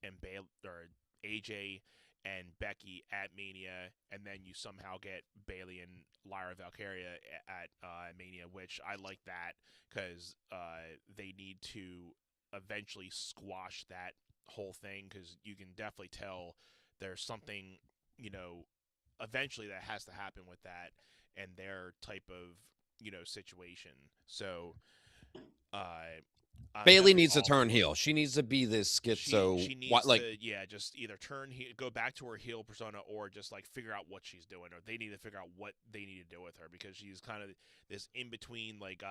and Bailey, or AJ and Becky at Mania, and then you somehow get Bailey and Lyra Valkyria at Mania, which I like that because they need to eventually squash that whole thing, because you can definitely tell there's something, eventually that has to happen with that and their type of, situation. So, I'm Bailey definitely needs to all turn for it. heel. She needs to be this schizo. She What needs like to, yeah, just either go back to her heel persona, or just like figure out what she's doing, or they need to figure out what they need to do with her, because she's kind of this in between. Like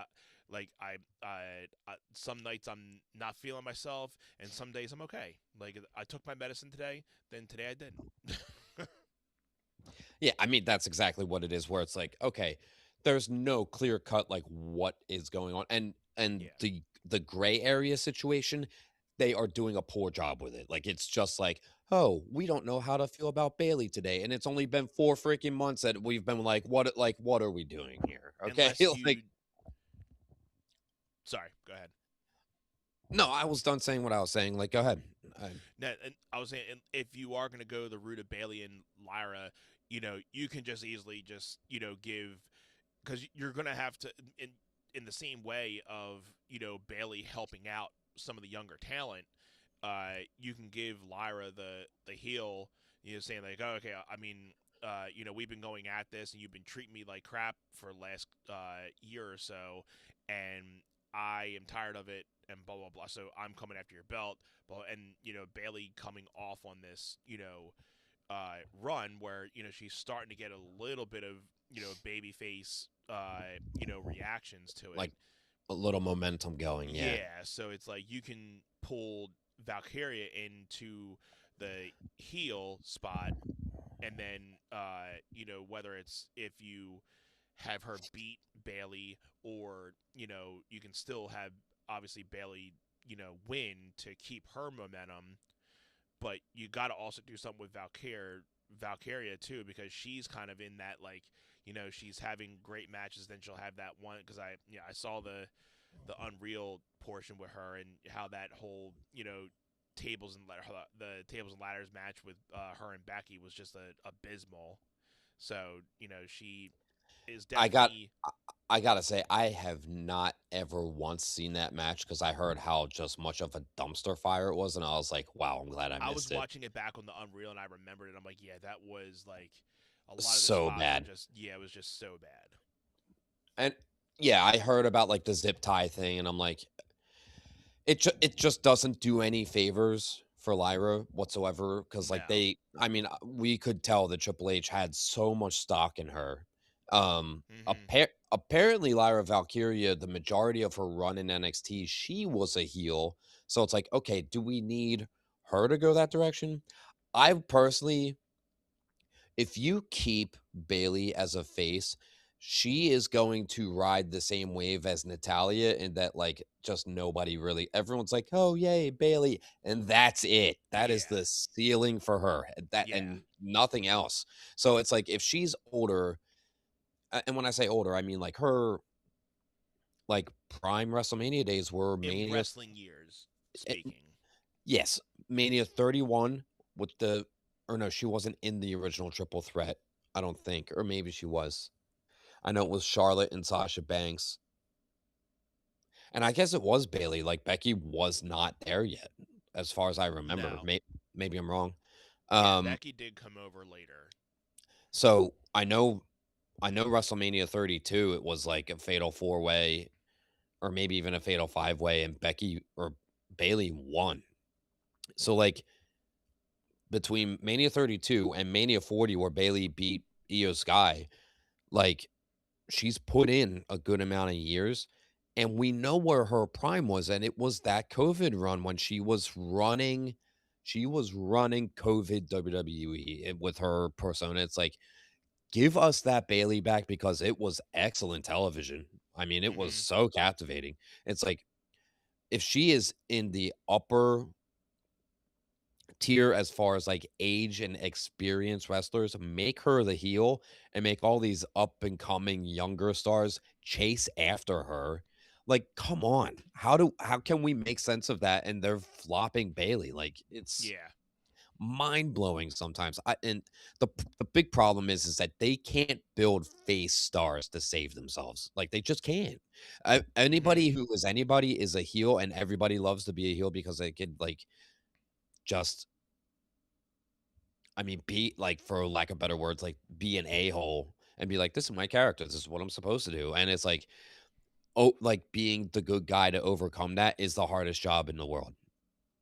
some nights I'm not feeling myself, and some days I'm okay. Like I took my medicine today, then today I didn't. Yeah, I mean that's exactly what it is. Where it's like, okay, there's no clear cut like what is going on, and Yeah, the gray area situation, they are doing a poor job with it. Like it's just like, oh, we don't know how to feel about Bailey today, and it's only been 4 freaking months that we've been like what are we doing here? Okay, unless like you. Sorry, go ahead. no, I was done saying what I was saying. Like, go ahead. Now, and I was saying, if you are going to go the route of Bailey and Lyra, you can just easily just give, because you're going to have to, in the same way of Bailey helping out some of the younger talent. You can give Lyra the heel, saying like, oh, okay, I mean, we've been going at this, and you've been treating me like crap for the last year or so, and I am tired of it, and blah blah blah. So I'm coming after your belt, and Bailey coming off on this, run where she's starting to get a little bit of babyface reactions to it. Like a little momentum going. Yeah. Yeah, so it's like you can pull Valkyria into the heel spot, and then whether it's if you have her beat Bailey, or you can still have obviously Bailey win to keep her momentum, but you got to also do something with Valkyria too, because she's kind of in that, like, she's having great matches, then she'll have that one, because I saw the Unreal portion with her, and how that whole the tables and ladders match with her and Becky was just abysmal. So she is I got definitely. I gotta say, I have not ever once seen that match because I heard how just much of a dumpster fire it was, and I was like, "Wow, I'm glad I I was missed it." watching it back on the Unreal, and I remembered it. I'm like, yeah, that was like a lot of the So spots were bad. just, yeah, it was just so bad. And yeah, I heard about like the zip tie thing, and I'm like, it just doesn't do any favors for Lyra whatsoever. Because like No. I mean, we could tell that Triple H had so much stock in her. Hmm. Apparently, Lyra Valkyria, the majority of her run in NXT, she was a heel. So it's like, okay, do we need her to go that direction? I personally, if you keep Bailey as a face, she is going to ride the same wave as Natalia, in that like just nobody really, everyone's like, "Oh, yay, Bailey." And that's it. That is Yeah. the ceiling for her. That Yeah. and nothing else. So it's like if she's older, and when I say older, I mean like her like prime WrestleMania days were In Mania. wrestling years eh, speaking. yes, Mania 31 with the, or no, she wasn't in the original triple threat, I don't think, or maybe she was. I know it was Charlotte and Sasha Banks. And I guess it was Bailey. Like Becky was not there yet, as far as I remember. No. Maybe I'm wrong. Yeah, Um, Becky did come over later. so I know WrestleMania 32, it was like a fatal four way, or maybe even a fatal five way, and Becky or Bailey won. So like between Mania 32 and Mania 40, where Bailey beat Io Sky, like she's put in a good amount of years, and we know where her prime was, and it was that COVID run when she was running COVID WWE with her persona. It's like, give us that Bailey back, because it was excellent television. I mean, it was Hmm. so captivating. It's like if she is in the upper tier as far as like age and experience wrestlers, make her the heel and make all these up and coming younger stars chase after her. Like, come on. How can we make sense of that? And they're flopping Bailey. Like, it's Yeah. mind blowing sometimes. And the big problem is that they can't build face stars to save themselves. Like, they just can't. Hmm. Anybody who is anybody is a heel, and everybody loves to be a heel because they could like just, I mean, be like, for lack of better words, like be an a-hole and be like, this is my character. This is what I'm supposed to do. And it's like, oh, like being the good guy to overcome that is the hardest job in the world.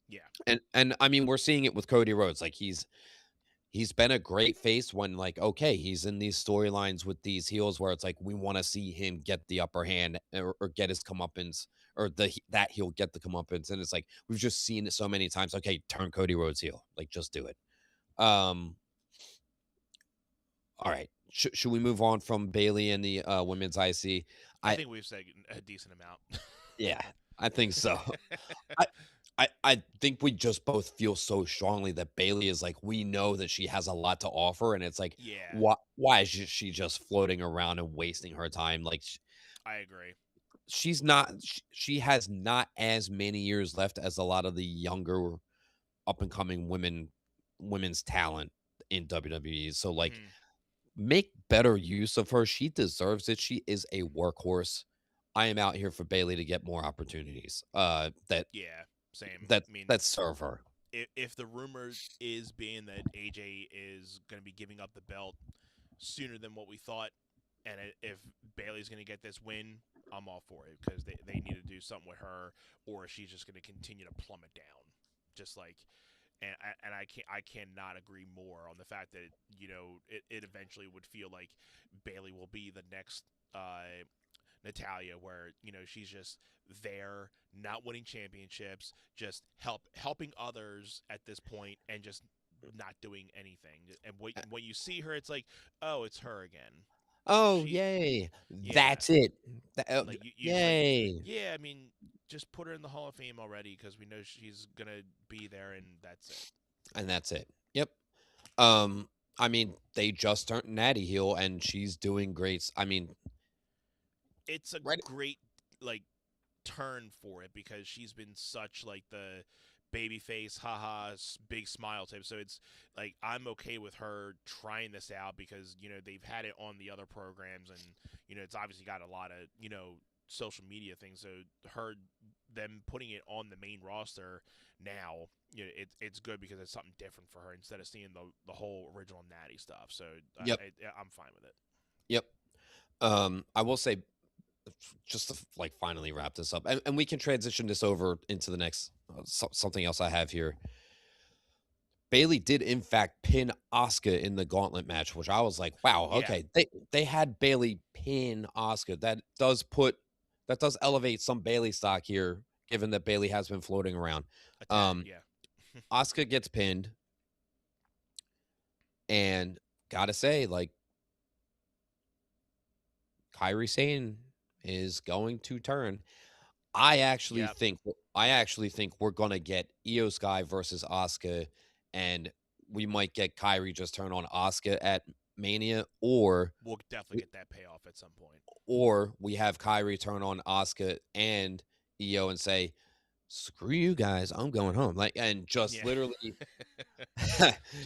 Yeah. And I mean, we're seeing it with Cody Rhodes. Like he's been a great face when like, okay, he's in these storylines with these heels where it's like we want to see him get the upper hand, or get his comeuppance, or that he'll get the comeuppance. And it's like we've just seen it so many times. Okay, turn Cody Rhodes heel. Like, just do it. Um, All right. Should we move on from Bailey and the women's IC? I I think we've said a decent amount. Yeah, I think so. I I think we just both feel so strongly that Bailey is like, we know that she has a lot to offer, and it's like, Yeah, why is she just floating around and wasting her time? Like, I agree. she's not, she has not as many years left as a lot of the younger up and coming women's talent in WWE. So like, Hmm. make better use of her. She deserves it. She is a workhorse. I am out here for Bailey to get more opportunities. That Yeah, same. that I mean, that serve her. if the rumor is being that AJ is going to be giving up the belt sooner than what we thought, and if Bailey's going to get this win, I'm all for it, because they need to do something with her, or she's just going to continue to plummet down. Just like and I cannot agree more on the fact that it eventually would feel like Bailey will be the next Natalia, where she's just there, not winning championships, just helping others at this point, and just not doing anything. And when you see her, it's like, oh, it's her again. Oh, She, yay. yeah, That's it. like you just like, Yay. yeah. I mean, just put her in the Hall of Fame already because we know she's gonna be there, and that's it. And that's it. Yep. Um, I mean, they just turned Natty heel, and she's doing great. I mean, It's a right. great like turn for it because she's been such like the baby face, haha, big smile type. So it's like I'm okay with her trying this out because they've had it on the other programs, and it's obviously got a lot of social media things. So them putting it on the main roster now, it's good because it's something different for her instead of seeing the whole original Natty stuff. So Yep. I'm fine with it. Yep. I will say, just to like finally wrap this up, and we can transition this over into the next something else I have here. Bailey did in fact pin Asuka in the gauntlet match, which I was like, wow, Yeah, okay. They had Bailey pin Asuka. That does elevate some Bailey stock here, given that Bailey has been floating around. a tad. Yeah, Asuka gets pinned, and gotta say, like, Kairi Sane is going to turn. yeah. I actually think we're gonna get Io Sky versus Asuka, and we might get Kyrie just turn on Asuka at Mania, We'll definitely get that payoff at some point. or we have Kyrie turn on Asuka and Io and say, "Screw you guys, I'm going home." Like, and just Yeah, literally, just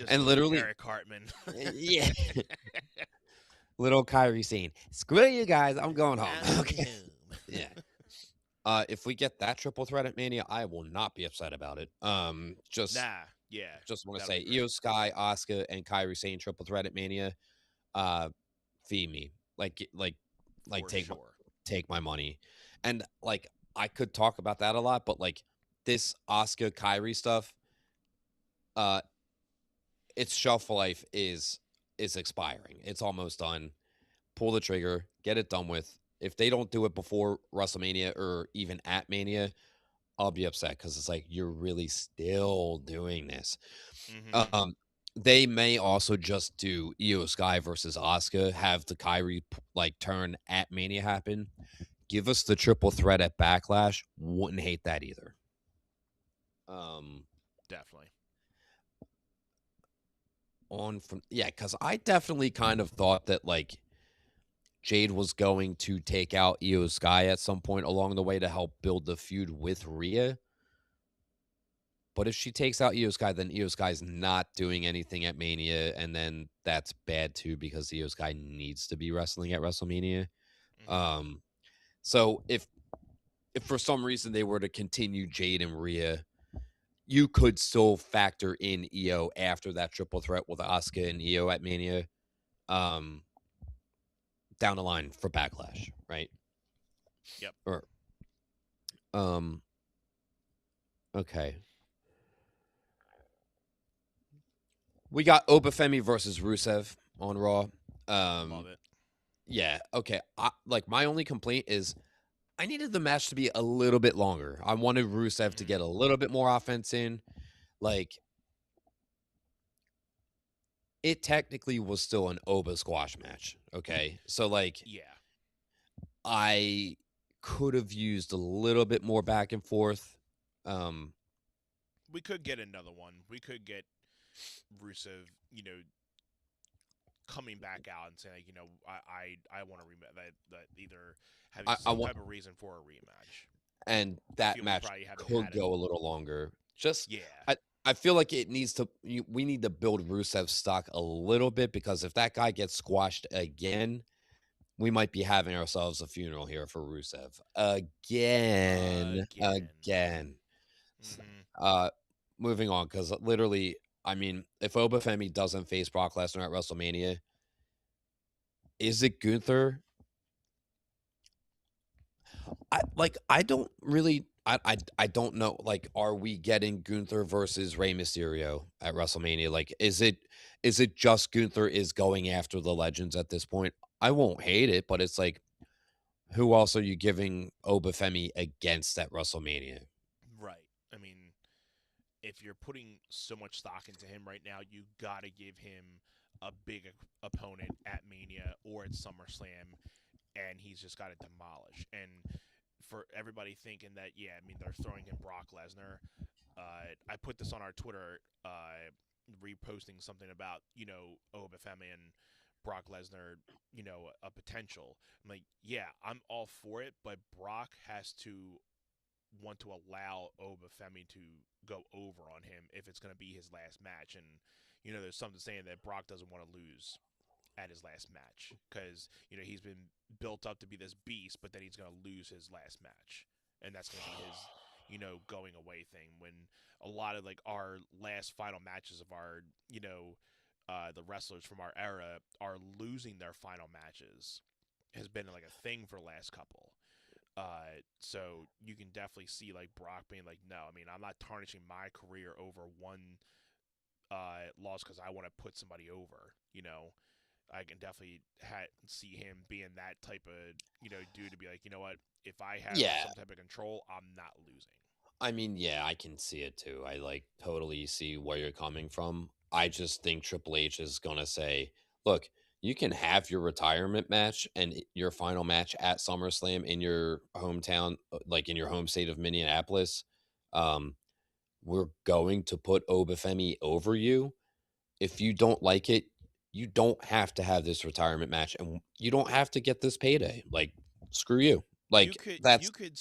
and little literally, Eric Hartman. yeah, little Kyrie saying, "Screw you guys, I'm going home." I'm going Okay, home. yeah. If we get that triple threat at Mania, I will not be upset about it. Nah, yeah, Just want to that'll be say, great Io Sky, Asuka, and Kyrie Sane triple threat at Mania. Uh, Fee me, like for sure. take my money, and like I could talk about that a lot, but like this Asuka Kyrie stuff, uh, its shelf life is expiring. It's almost done. Pull the trigger, get it done with. If they don't do it before WrestleMania or even at Mania, I'll be upset because it's like you're really still doing this. Hmm. Um, they may also just do Io Sky versus Asuka, have the Kyrie like turn at Mania happen. Give us the triple threat at Backlash. Wouldn't hate that either. Um, Definitely. on from yeah, because I definitely kind of thought that like Jade was going to take out Io Sky at some point along the way to help build the feud with Rhea. But if she takes out Io Sky, then Io Sky's not doing anything at Mania, and then that's bad too because Io Sky needs to be wrestling at WrestleMania. Hmm. Um, so if for some reason they were to continue Jade and Rhea, you could still factor in Io after that triple threat with Asuka and Io at Mania, um, down the line for Backlash, right? Yep. Or um, okay. We got Obafemi versus Rusev on Raw. Love Um, it. yeah, okay. Like my only complaint is I needed the match to be a little bit longer. I wanted Rusev to Hmm. get a little bit more offense in. Like it technically was still an Oba squash match. Okay. So like Yeah. I could have used a little bit more back and forth. Um We could get another one. We could get Rusev, coming back out and saying, like, I want to rematch that either having I some want type of reason for a rematch. and I that feel we match probably haven't could had it. go a little longer. Just Yeah. I feel like it needs to we need to build Rusev's stock a little bit because if that guy gets squashed again, we might be having ourselves a funeral here for Rusev again, Again. again. Hmm. Uh, moving on because literally, I mean, if Obafemi doesn't face Brock Lesnar at WrestleMania, is it Gunther? I don't really. I don't know. Like, are we getting Gunther versus Rey Mysterio at WrestleMania? Like, is it just Gunther is going after the legends at this point? I won't hate it, but it's like, who else are you giving Obafemi against at WrestleMania? Right. I mean, if you're putting so much stock into him right now, you got to give him a big opponent at Mania or at SummerSlam, and he's just got to demolish. And for everybody thinking that, yeah, I mean, they're throwing in Brock Lesnar. I put this on our Twitter, reposting something about, Obafemi and Brock Lesnar, a potential. I'm like, yeah, I'm all for it, but Brock has to want to allow Obafemi to go over on him if it's going to be his last match. And, there's something saying that Brock doesn't want to lose at his last match because, he's been built up to be this beast, but then he's going to lose his last match. And that's going to be his, going away thing when a lot of like our last final matches of our, the wrestlers from our era are losing their final matches has been like a thing for the last couple. So you can definitely see like Brock being like, no, I mean, I'm not tarnishing my career over one loss because I want to put somebody over. I can definitely see him being that type of dude to be like, you know what, if I have Yeah. some type of control, I'm not losing. I mean, yeah, I can see it too. I like totally see where you're coming from. I just think Triple H is gonna say, look, you can have your retirement match and your final match at SummerSlam in your hometown, like in your home state of Minneapolis. Um, we're going to put Obafemi over you. If you don't like it, you don't have to have this retirement match and you don't have to get this payday. Like, screw you. You Like, could that's you could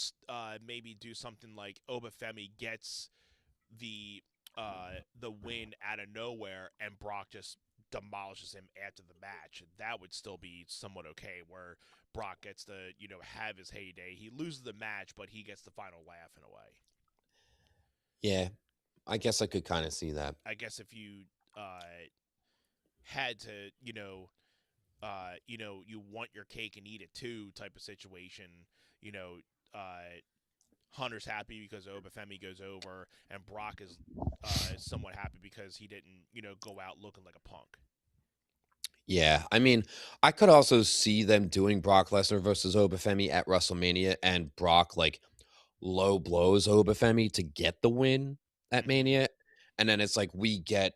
maybe do something like Obafemi gets the the win out of nowhere, and Brock just demolishes him after the match. That would still be somewhat okay. Where Brock gets to have his heyday. He loses the match, but he gets the final laugh in a way. yeah, I guess I could kind of see that. I guess if you had to, you want your cake and eat it too type of situation. You know, Hunter's happy because Obafemi goes over, and Brock is somewhat happy because he didn't, go out looking like a punk. Yeah, I mean, I could also see them doing Brock Lesnar versus Obafemi at WrestleMania, and Brock like low blows Obafemi to get the win at Mm-hmm. Mania, and then it's like we get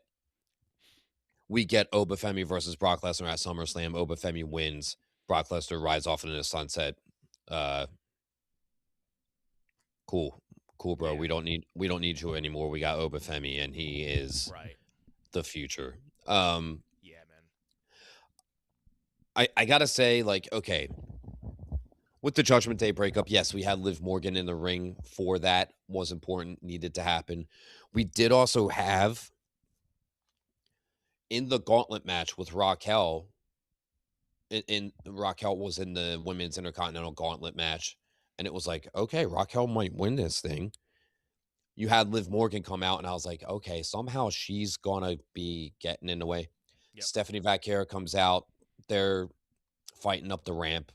Obafemi versus Brock Lesnar at SummerSlam. Obafemi wins. Brock Lesnar rides off into the sunset. Uh, cool, cool, bro. Yeah. We don't need you anymore. We got Obafemi, and he is Right. the future. Um, Yeah, man. I gotta say, like, okay, with the Judgment Day breakup, yes, we had Liv Morgan in the ring for that. Was important, needed to happen. We did also have in the gauntlet match with Raquel. In Raquel was in the women's intercontinental gauntlet match, and it was like, okay, Raquel might win this thing. You had Liv Morgan come out, and I was like, okay, somehow she's gonna be getting in the way. Yep. Stephanie Vaquera comes out, they're fighting up the ramp,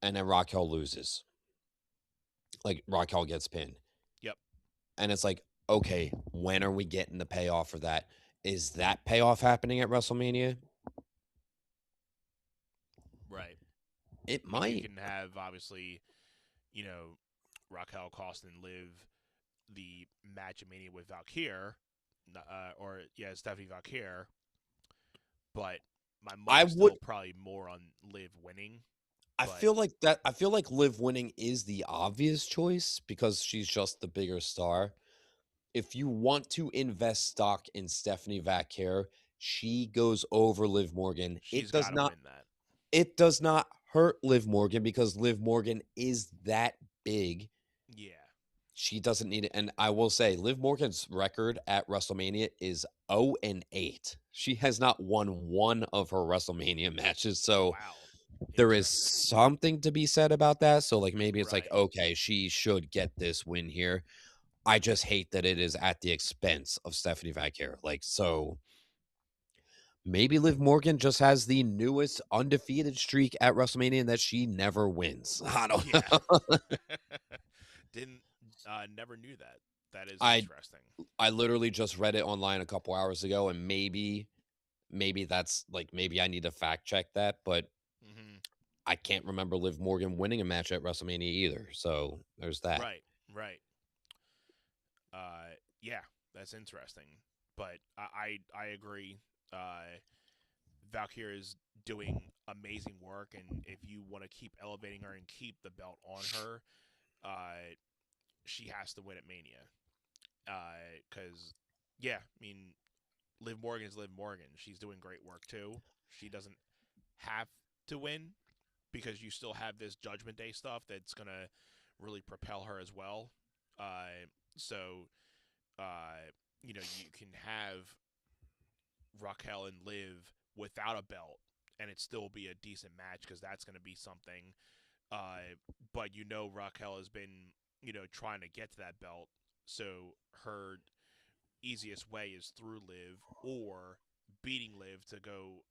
and then Raquel loses. Like Raquel gets pinned. Yep. And it's like, okay, when are we getting the payoff for that? Is that payoff happening at WrestleMania? Right. It I mean, you might. can have obviously, Raquel Costin live the match of Mania with Valkyr, or yeah, Stephanie Valkyr, but my I money's would still probably more on Liv winning. I But feel like that I feel like Liv winning is the obvious choice because she's just the bigger star. If you want to invest stock in Stephanie Vaquer, she goes over Liv Morgan. she's got to win that. It does not hurt Liv Morgan because Liv Morgan is that big. Yeah. She doesn't need it. And I will say, Liv Morgan's record at WrestleMania is 0-8. She has not won one of her WrestleMania matches. So Wow. there is Interesting. something to be said about that. So, like, maybe it's like, Right. okay, she should get this win here. I just hate that it is at the expense of Stephanie Vaquer. Like, so maybe Liv Morgan just has the newest undefeated streak at WrestleMania and that she never wins. I don't Yeah. know. Never knew that. That is I interesting. I literally just read it online a couple hours ago, and maybe that's like maybe I need to fact check that, but Hmm. I can't remember Liv Morgan winning a match at WrestleMania either. So there's that. Right, right. Yeah, that's interesting. But I agree. Valkyria is doing amazing work, and if you want to keep elevating her and keep the belt on her, uh, she has to win at Mania. Because yeah, I mean, Liv Morgan is Liv Morgan. She's doing great work too. She doesn't have to win because you still have this Judgment Day stuff that's gonna really propel her as well. So you know, you can have Raquel and Liv without a belt, and it still be a decent match because that's going to be something. But you know, Raquel has been trying to get to that belt, so her easiest way is through Liv or beating Liv to go,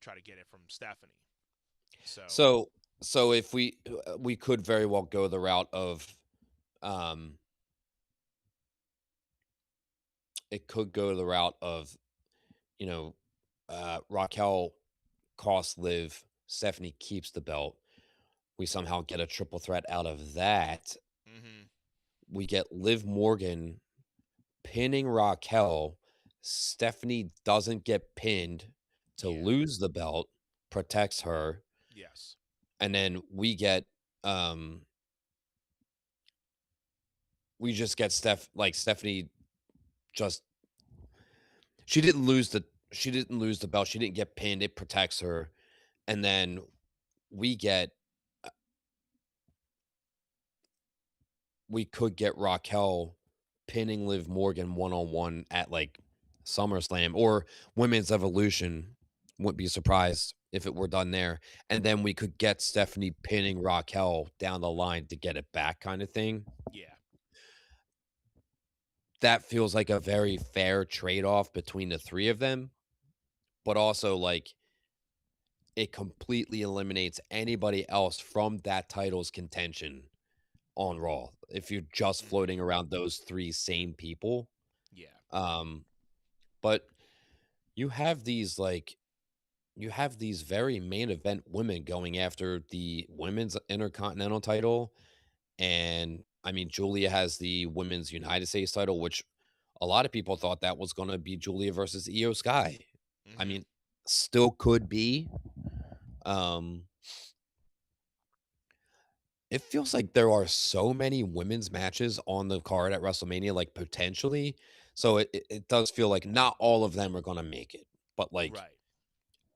try to get it from Stephanie. So So if we could very well go the route of um it could go the route of you know Raquel costs Liv, Stephanie keeps the belt. We somehow get a triple threat out of that. hmm We get Liv Morgan pinning Raquel. Stephanie doesn't get pinned to yeah, lose the belt, protects her, yes, and then um we just get Stephanie just she didn't lose the belt. She didn't get pinned. It protects her. And then we get we could get Raquel pinning Liv Morgan one on one at like SummerSlam or Women's Evolution. Wouldn't be surprised if it were done there. And then we could get Stephanie pinning Raquel down the line to get it back, kind of thing. yeah, That feels like a very fair trade off between the three of them, but also like it completely eliminates anybody else from that title's contention on Raw. If you're just hmm floating around those three same people. yeah, Um, but you have these like you have these very main event women going after the women's intercontinental title. And I mean, Julia has the women's United States title, which a lot of people thought that was going to be Julia versus Io Sky. I hmm mean, still could be. Um, it feels like there are so many women's matches on the card at WrestleMania, like potentially. So it does feel like not all of them are going to make it, but like right,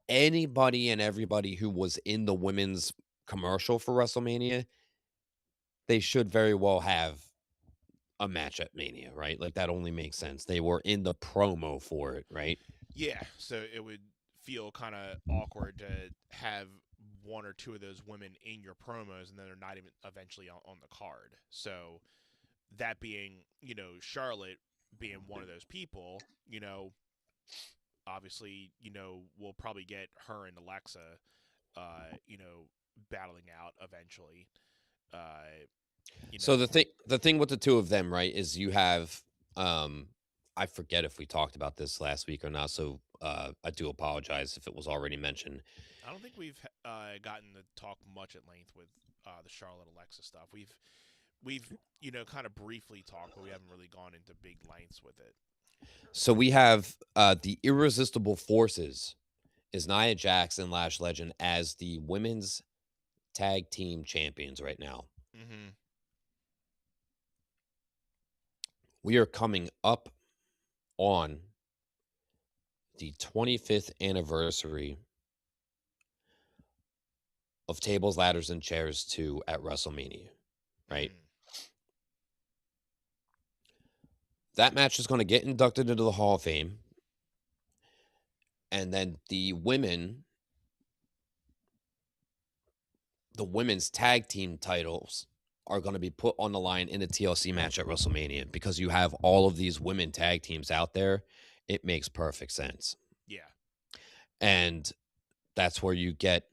anybody and everybody who was in the women's commercial for WrestleMania, they should very well have a match at Mania, right? Like that only makes sense. They were in the promo for it, right? yeah. So it would feel kind of awkward to have one or two of those women in your promos and then they're not even eventually on the card. So that being, Charlotte being one of those people, obviously, we'll probably get her and Alexa, battling out eventually. Uh, you So know, the thing with the two of them, right, is you have I forget if we talked about this last week or not, so I do apologize if it was already mentioned. I don't think we've gotten to talk much at length with the Charlotte Alexa stuff. We've kind of briefly talked, but we haven't really gone into big lengths with it. So we have the Irresistible Forces is Nia Jax and Lash Legend as the women's tag team champions right now. Mm-hmm. We are coming up on the 25th anniversary of Tables, Ladders, and Chairs 2 at WrestleMania, right? Mm-hmm. That match is going to get inducted into the Hall of Fame. And then the women's tag team titles are going to be put on the line in a TLC match at WrestleMania because you have all of these women tag teams out there. It makes perfect sense. Yeah. And that's where you get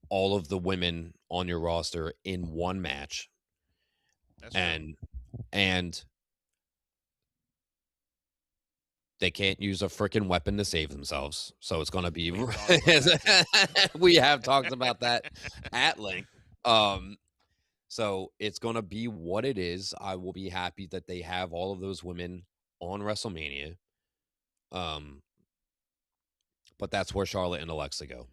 all of the women on your roster in one match. That's true. And they can't use a freaking weapon to save themselves. So it's going to be We talked about that too. we have talked about that at length. So it's going to be what it is. I will be happy that they have all of those women on WrestleMania. Um but that's where Charlotte and Alexa go.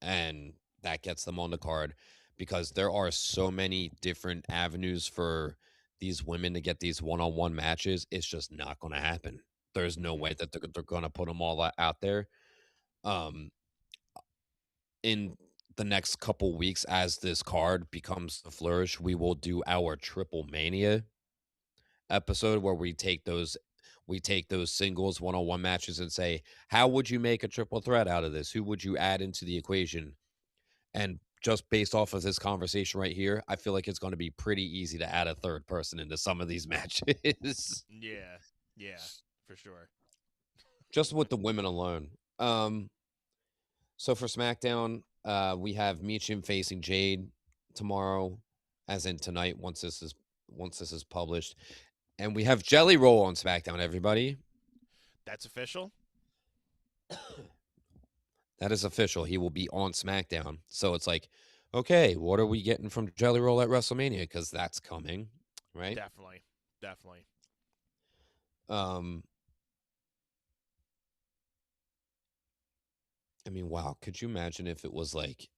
And that gets them on the card because there are so many different avenues for these women to get these one-on-one matches. It's just not going to happen. There's no way that they're going to put them all out there. Um, in the next couple weeks, as this card becomes the flourish, we will do our Triple Mania episode where we take those singles one-on-one matches and say, how would you make a triple threat out of this? Who would you add into the equation? And just based off of this conversation right here, I feel like it's going to be pretty easy to add a third person into some of these matches. Yeah, yeah, for sure. Just with the women alone. So for SmackDown, we have Meechim facing Jade tomorrow, as in tonight, once this is published. And we have Jelly Roll on SmackDown, everybody. That's official. That is official. He will be on SmackDown. So it's like, okay, what are we getting from Jelly Roll at WrestleMania? Because that's coming, right? Definitely, definitely. I mean, wow. Could you imagine if it was like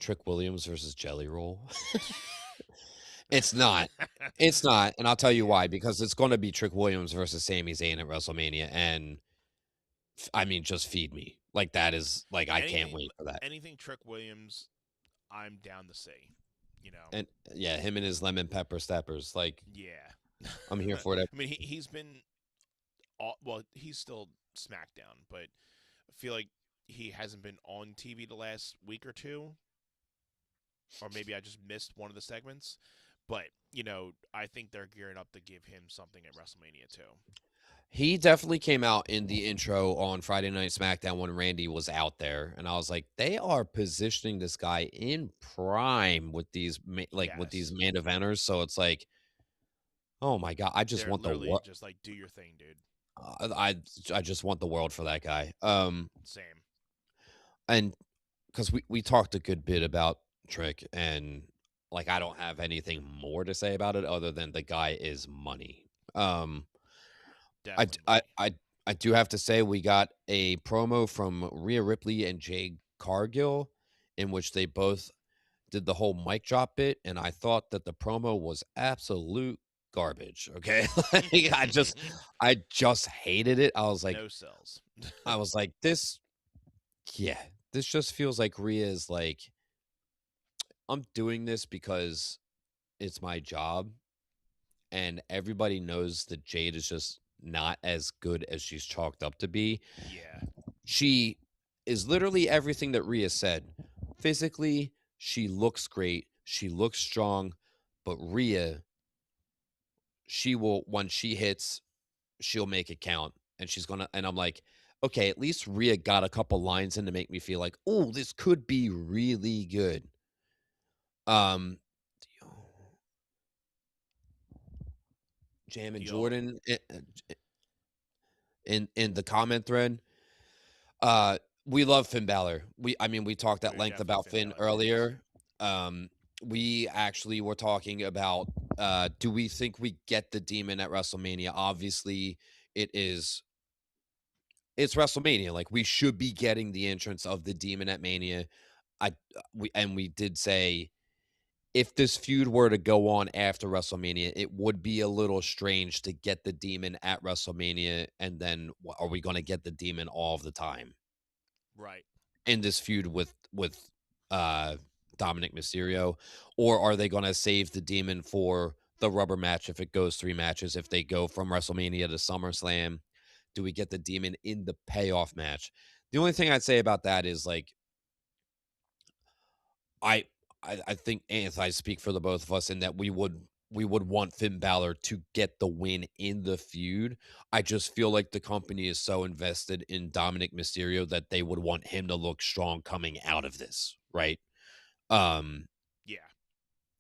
Trick Williams versus Jelly Roll? It's not. It's not. And I'll tell you why. Because it's going to be Trick Williams versus Sami Zayn at WrestleMania. And I mean, just feed me. Like, that is, like, I can't wait for that. Anything Trick Williams, I'm down to see. You know. And yeah, him and his lemon pepper steppers. Like, Yeah. I'm here for it. I mean, he's been, well, he's still SmackDown, but I feel like he hasn't been on TV the last week or two, or maybe I just missed one of the segments. But I think they're gearing up to give him something at WrestleMania too. He definitely came out in the intro on Friday Night SmackDown when Randy was out there, and I was like, they are positioning this guy in prime with these with these main eventers. So it's like, oh my god, I just They're want the literally world. just like, do your thing, dude. I just want the world for that guy. Same. And because we talked a good bit about Trick, and like I don't have anything more to say about it other than the guy is money. Definitely. I do have to say we got a promo from Rhea Ripley and Jade Cargill in which they both did the whole mic drop bit, and I thought that the promo was absolute garbage. Okay, like, I just hated it. I was like, no cells. I was like, this just feels like Rhea is like, I'm doing this because it's my job, and everybody knows that Jade is just not as good as she's chalked up to be. Yeah. She is literally everything that Rhea said. Physically, she looks great. She looks strong, but Rhea, she will, when she hits, she'll make it count. And and I'm like, okay, at least Rhea got a couple lines in to make me feel like, oh, this could be really good. Jam and Jordan in the comment thread. We love Finn Balor. We talked at length about Finn earlier. We actually were talking about do we think we get the Demon at WrestleMania? Obviously, it's WrestleMania. Like, we should be getting the entrance of the Demon at Mania. We did say if this feud were to go on after WrestleMania, it would be a little strange to get the Demon at WrestleMania, and then are we going to get the Demon all of the time? Right. In this feud with Dominic Mysterio, or are they going to save the Demon for the rubber match if it goes 3 matches? If they go from WrestleMania to SummerSlam, do we get the Demon in the payoff match? The only thing I'd say about that is, like, I think, Anth, I speak for the both of us in that we would want Finn Balor to get the win in the feud. I just feel like the company is so invested in Dominic Mysterio that they would want him to look strong coming out of this, right?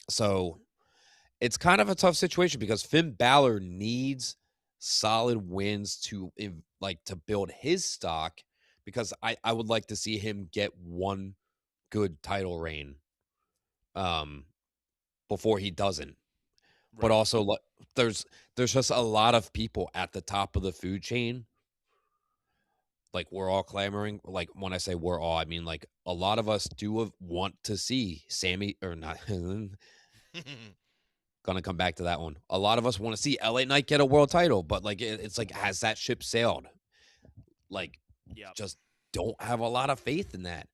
So it's kind of a tough situation because Finn Balor needs solid wins to build his stock because I would like to see him get one good title reign um before he doesn't. But Right. also there's there's just a lot of people at the top of the food chain. Like we're all clamoring. Like when I say we're all, I mean like a lot of us want to see Sammy or not. Gonna come back to that one. A lot of us want to see LA Knight get a world title, but like it's like has that ship sailed? Like Yep. just don't have a lot of faith in that.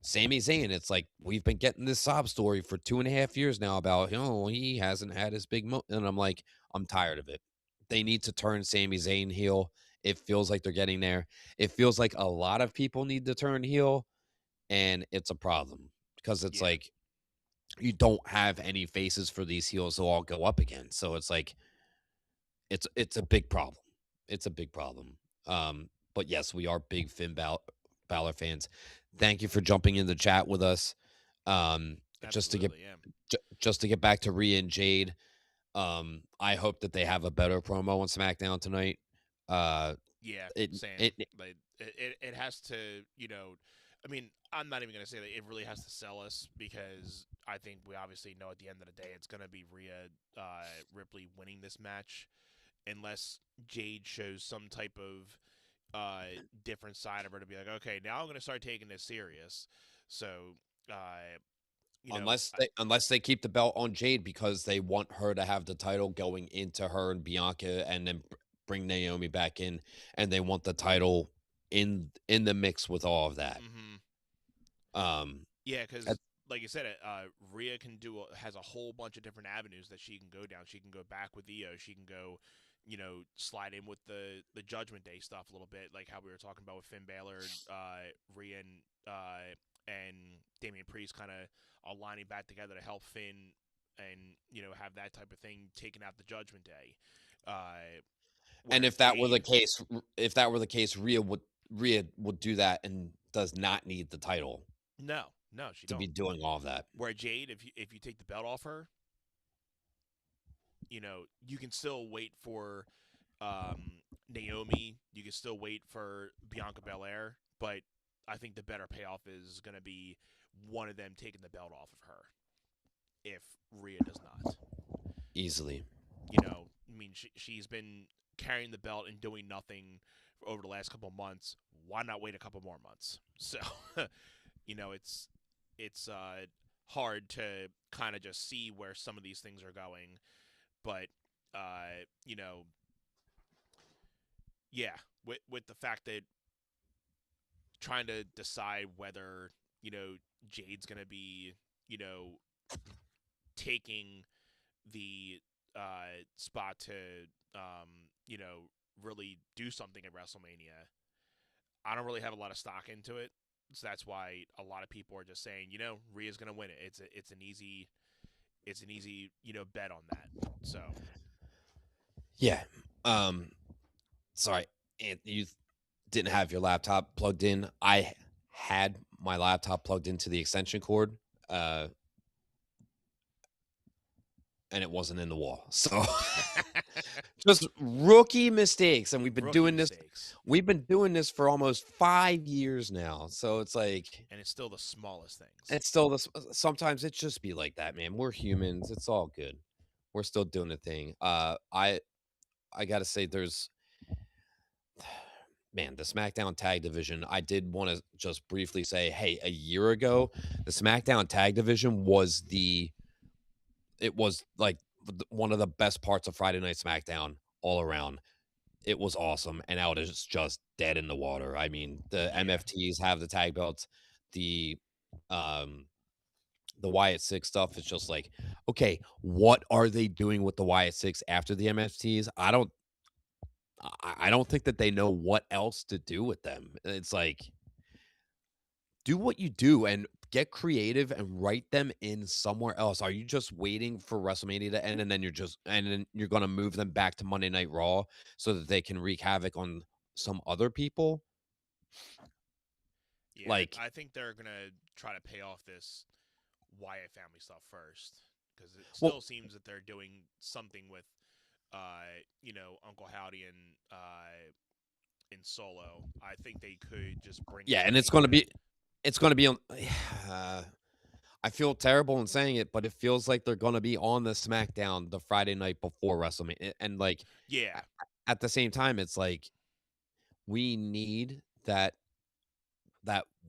Sami Zayn, it's like we've been getting this sob story for 2.5 years now about he hasn't had his and I'm like, I'm tired of it. They need to turn Sami Zayn heel. It feels like they're getting there. It feels like a lot of people need to turn heel, and it's a problem because it's Yeah. like you don't have any faces for these heels to all go up again. So it's like it's a big problem. It's a big problem. But yes, we are big Balor fans. Thank you for jumping in the chat with us. Just to get Absolutely. Yeah. just to get back to Rhea and Jade. I hope that they have a better promo on SmackDown tonight. Uh, Yeah. it Same. it Like it has to, I mean, I'm not even gonna say that it really has to sell us because I think we obviously know at the end of the day it's gonna be Rhea Ripley winning this match unless Jade shows some type of different side of her to be like, okay, now I'm gonna start taking this serious. So uh, you know, unless they keep the belt on Jade because they want her to have the title going into her and Bianca, and then bring Naomi back in, and they want the title in the mix with all of that. hmm Um, yeah, that- because like you said, Rhea has a whole bunch of different avenues that she can go down. She can go back with Io. She can go, slide in with the Judgment Day stuff a little bit, like how we were talking about with Finn Balor, Rhea, and Damian Priest kind of aligning back together to help Finn and have that type of thing taking out the Judgment Day. and Whereas Jade, if that were the case, Rhea would do that and does not need the title no, no, she to be don't. doing all of that. Where Jade, if you take the belt off her, you can still wait for Naomi. You can still wait for Bianca Belair, but I think the better payoff is going to be one of them taking the belt off of her if Rhea does not. Easily. I mean, she's been carrying the belt and doing nothing over the last couple of months. Why not wait a couple more months? So, it's hard to kind of just see where some of these things are going, but uh, you know, yeah, with the fact that trying to decide whether Jade's gonna be you know taking the spot to you know really do something at WrestleMania. I don't really have a lot of stock into it, so that's why a lot of people are just saying Rhea's gonna win it. It's an easy bet on that. So Yeah. Um, Sorry, you didn't have your laptop plugged in. I had my laptop plugged into the extension cord, uh, and it wasn't in the wall. So just rookie mistakes, and rookie mistakes, We've been doing this for almost 5 years now. So it's like and it's still the smallest things. it's still this. Sometimes it just be like that, man. We're humans. It's all good. We're still doing the thing. I gotta say, there's man, the SmackDown Tag Division, I did want to just briefly say, hey, a year ago, the SmackDown Tag Division it was like one of the best parts of Friday Night SmackDown all around. It was awesome, and now it is just dead in the water. I mean, the Yeah, MFTs have the tag belts, the um the Wyatt Six stuff is just like, okay, what are they doing with the Wyatt Six after the MFTs? I don't think that they know what else to do with them. It's like, do what you do and get creative and write them in somewhere else. Are you just waiting for WrestleMania to end, and then you're gonna move them back to Monday Night Raw so that they can wreak havoc on some other people? yeah. Like, I think they're gonna try to pay off this Wyatt family stuff first because it Well, still seems that they're doing something with, Uncle Howdy and Solo. I think they could just bring yeah, and something good. it's going to be on. I feel terrible in saying it, but it feels like they're going to be on the SmackDown the Friday night before WrestleMania, and like Yeah, a- at the same time, it's like we need that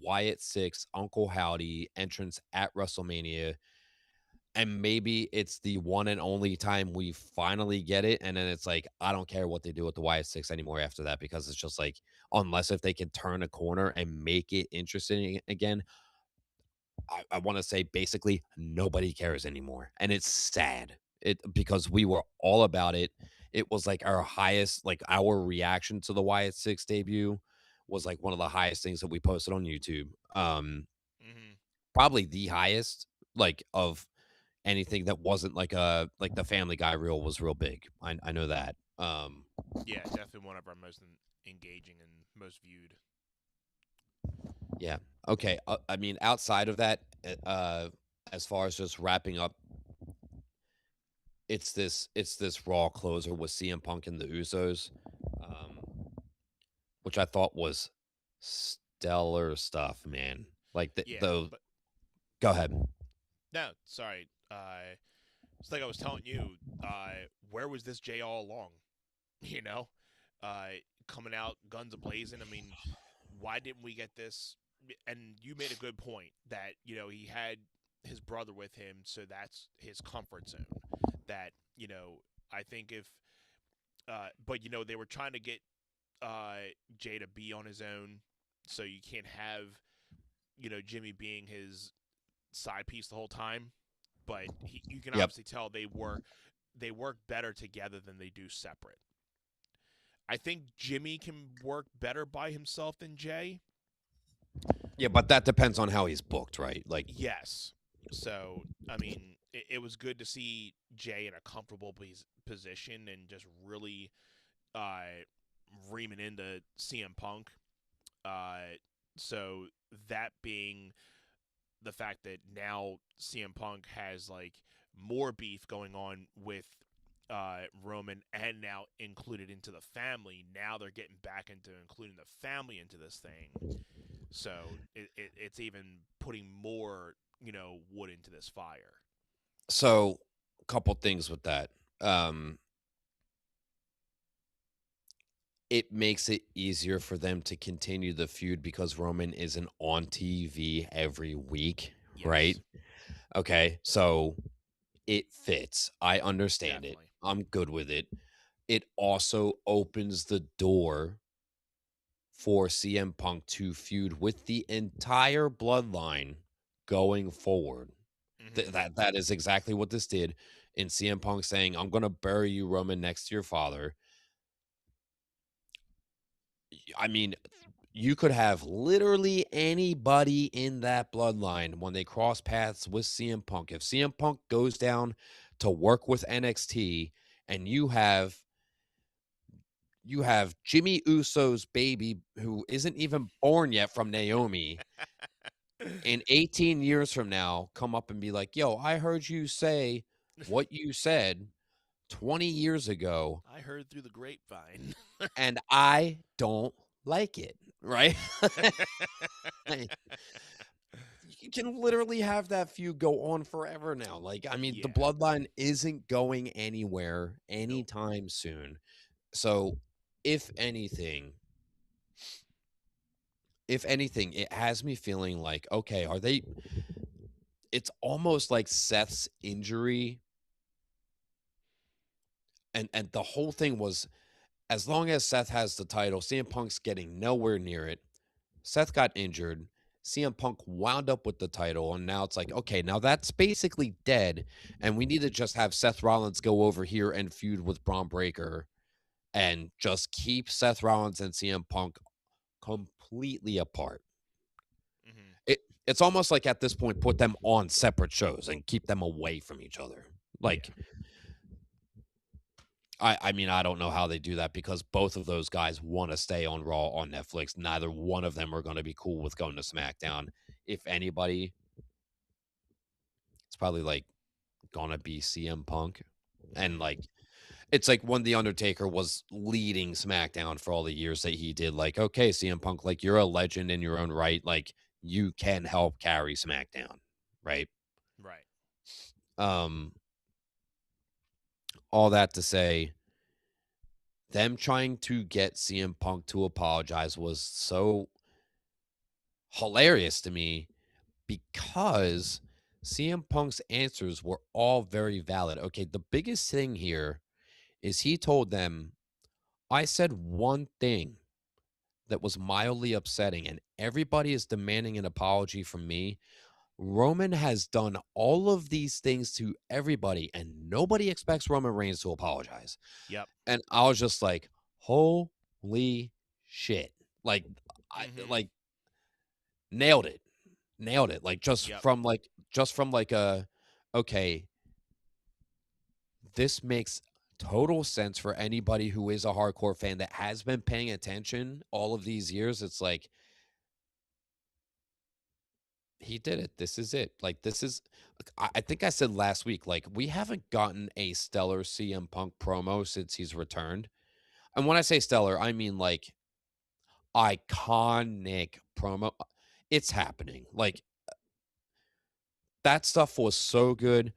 Wyatt Six Uncle Howdy entrance at WrestleMania. And maybe it's the one and only time we finally get it, and then it's like, I don't care what they do with the YS6 anymore after that because it's just like, unless if they can turn a corner and make it interesting again, I wanna say basically nobody cares anymore, and it's sad. It because we were all about it. It was like our highest like, our reaction to the YS6 debut was, like, one of the highest things that we posted on YouTube. hmm Probably the highest, like, of anything that wasn't like the Family Guy reel was real big. I know that. yeah, definitely one of our most engaging and most viewed. Yeah. Okay. I mean, outside of that, as far as just wrapping up, it's this Raw closer with CM Punk and the Usos, um, which I thought was stellar stuff, man. Like Yeah, the but go ahead. no, sorry. It's like I was telling you. Where was this Jay all along? You know, uh, coming out guns a blazing. I mean, why didn't we get this? And you made a good point that he had his brother with him, so that's his comfort zone. That I think if, but they were trying to get Jay to be on his own, so you can't have Jimmy being his side piece the whole time. But you can Yep. obviously tell they work better together than they do separate. I think Jimmy can work better by himself than Jay. Yeah, but that depends on how he's booked, right? Like, Yes. So, I mean, it was good to see Jay in a comfortable position and just really uh, reaming into CM Punk. Uh, so, that being the fact that now CM Punk has like more beef going on with Roman and now included into the family. Now they're getting back into including the family into this thing. So it's even putting more, wood into this fire. so a couple things with that. Um, it makes it easier for them to continue the feud because Roman isn't on TV every week, right? Yes, Okay, so it fits. I understand it. definitely. I'm good with it. It also opens the door for CM Punk to feud with the entire bloodline going forward. hmm That is exactly what this did. In CM Punk saying, "I'm going to bury you, Roman, next to your father." I mean, you could have literally anybody in that bloodline when they cross paths with CM Punk. If CM Punk goes down to work with NXT and you have Jimmy Uso's baby who isn't even born yet from Naomi in 18 years from now come up and be like, "Yo, I heard you say what you said 20 years ago I heard through the grapevine. and I don't like it." Right? You can literally have that feud go on forever now. Like, I mean, the Yeah. bloodline isn't going anywhere Nope. anytime soon. So, if anything, if anything, it has me feeling like, okay, are they it's almost like Seth's injury and the whole thing was as long as Seth has the title, CM Punk's getting nowhere near it. Seth got injured. CM Punk wound up with the title, and now it's like, okay, now that's basically dead, and we need to just have Seth Rollins go over here and feud with Braun Breaker, and just keep Seth Rollins and CM Punk completely apart. hmm It's almost like at this point, put them on separate shows and keep them away from each other. Yeah. Like, I mean, I don't know how they do that because both of those guys want to stay on Raw on Netflix. Neither one of them are going to be cool with going to SmackDown. If anybody, it's probably like gonna be CM Punk. And like it's like when The Undertaker was leading SmackDown for all the years that he did, like, okay, CM Punk, like you're a legend in your own right. Like you can help carry SmackDown, right? Right. Um, all that to say, them trying to get CM Punk to apologize was so hilarious to me because CM Punk's answers were all very valid. Okay, the biggest thing here is he told them, I said one thing that was mildly upsetting, and everybody is demanding an apology from me. Roman has done all of these things to everybody, and nobody expects Roman Reigns to apologize. Yep. And I was just like, holy shit. Like, Mm-hmm. like nailed it. Nailed it. Like Yep. just from like a okay, this makes total sense for anybody who is a hardcore fan that has been paying attention all of these years. It's like he did it. This is it. Like this is like, I think I said last week, like we haven't gotten a stellar CM Punk promo since he's returned. And when I say stellar, I mean like iconic promo. It's happening. Like that stuff was so good.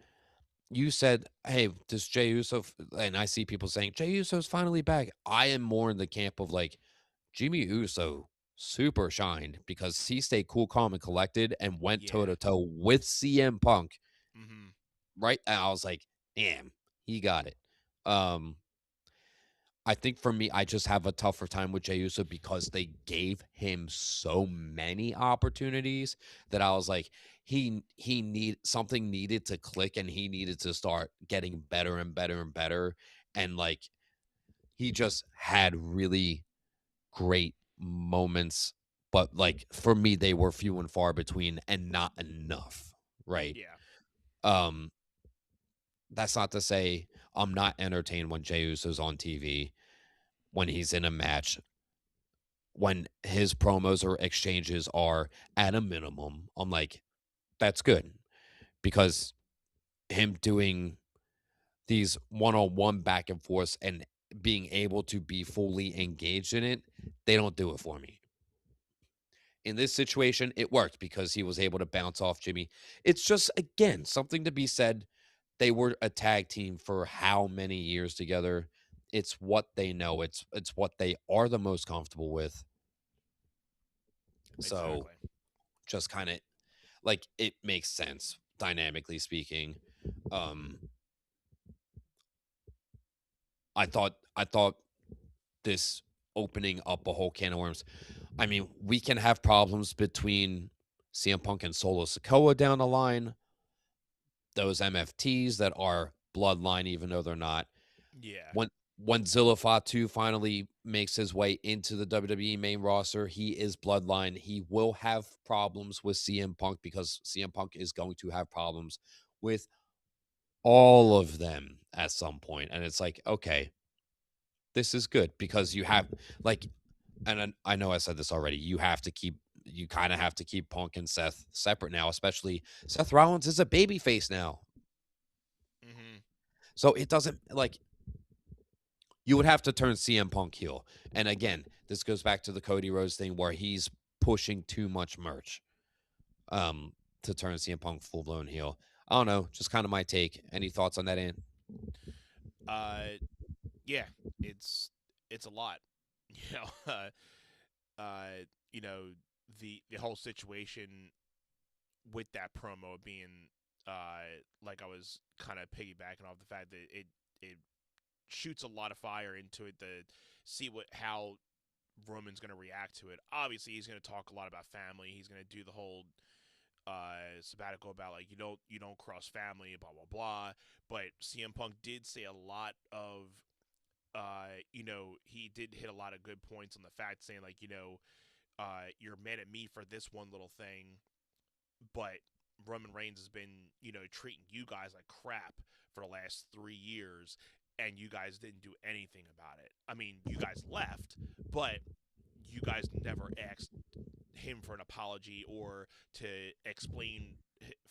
You said, "Hey, does Jey Uso?" And I see people saying Jey Uso's finally back. I am more in the camp of like Jimmy Uso super shined because he stayed cool, calm, and collected and went toe Yeah. to toe with CM Punk. Mm-hmm. Right, and I was like, "Damn, he got it." Um, I think for me, I just have a tougher time with Jey Uso because they gave him so many opportunities that I was like, he need something needed to click and he needed to start getting better and better and better. And like he just had really great moments, but like for me, they were few and far between and not enough. Right. Yeah. Um, that's not to say I'm not entertained when Jey Uso's on TV, when he's in a match, when his promos or exchanges are at a minimum. I'm like, that's good because him doing these one-on-one back and forth and being able to be fully engaged in it, they don't do it for me. In this situation, it worked because he was able to bounce off Jimmy. It's just again something to be said. They were a tag team for how many years together? It's what they know. It's what they are the most comfortable with. So Exactly. just kind of like it makes sense dynamically speaking. Um I thought this opening up a whole can of worms. I mean, we can have problems between CM Punk and Solo Sikoa down the line, those MFTs that are bloodline, even though they're not. Yeah. When when Zilla Fatu finally makes his way into the WWE main roster, he is bloodline. He will have problems with CM Punk because CM Punk is going to have problems with all of them at some point. And it's like, okay, this is good because you have like, and I know I said this already, you kind of have to keep Punk and Seth separate now, especially Seth Rollins is a baby face now. Mm-hmm. So it doesn't like you would have to turn CM Punk heel. And again, this goes back to the Cody Rhodes thing where he's pushing too much merch um to turn CM Punk full blown heel. I don't know, just kind of my take. Any thoughts on that, Ant? Uh, yeah. It's it's a lot. You know. You know the whole situation with that promo being like I was kind of piggybacking off the fact that it shoots a lot of fire into it to see what how Roman's going to react to it. Obviously, he's going to talk a lot about family. He's going to do the whole sabbatical about like you don't cross family, blah blah blah. But CM Punk did say a lot of he did hit a lot of good points on the fact saying like you're mad at me for this one little thing, but Roman Reigns has been treating you guys like crap for the last 3 years, and you guys didn't do anything about it. I mean, you guys left, but you guys never asked him for an apology or to explain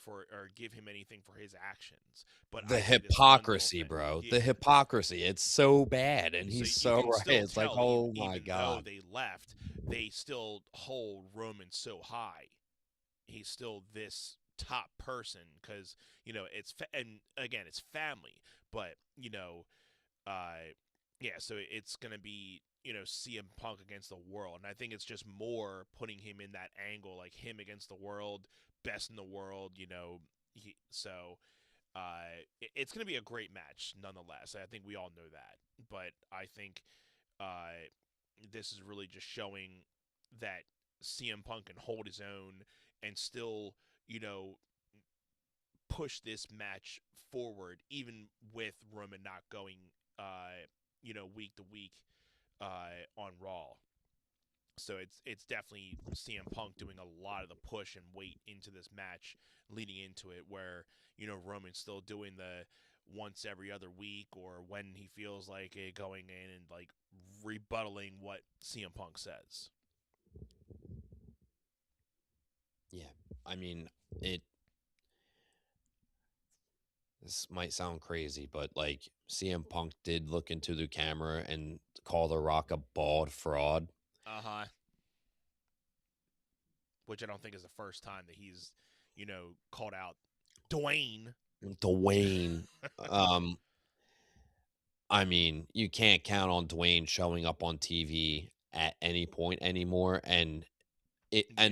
or give him anything for his actions. But The I see this one little hypocrisy, thing. bro. Yeah. The hypocrisy. It's so bad, and So he's you so can right. still It's like, tell that oh my even though god. they left, they still hold Roman so high. He's still this top person because it's and again it's family, but uh, yeah. So it's gonna be CM Punk against the world, and I think it's just more putting him in that angle, like him against the world, best in the world. It's going to be a great match nonetheless. I think we all know that. But I think uh, this is really just showing that CM Punk can hold his own and still, you know, push this match forward, even with Roman not going, week to week on Raw. So it's definitely CM Punk doing a lot of the push and weight into this match leading into it, where Roman's still doing the once every other week or when he feels like it, going in and like rebuttaling what CM Punk says. Yeah. I mean, it this might sound crazy, but like CM Punk did look into the camera and call The Rock a bald fraud. Uh huh. Which I don't think is the first time that he's called out Dwayne. Dwayne. Um, I mean, you can't count on Dwayne showing up on TV at any point anymore, and it Yeah.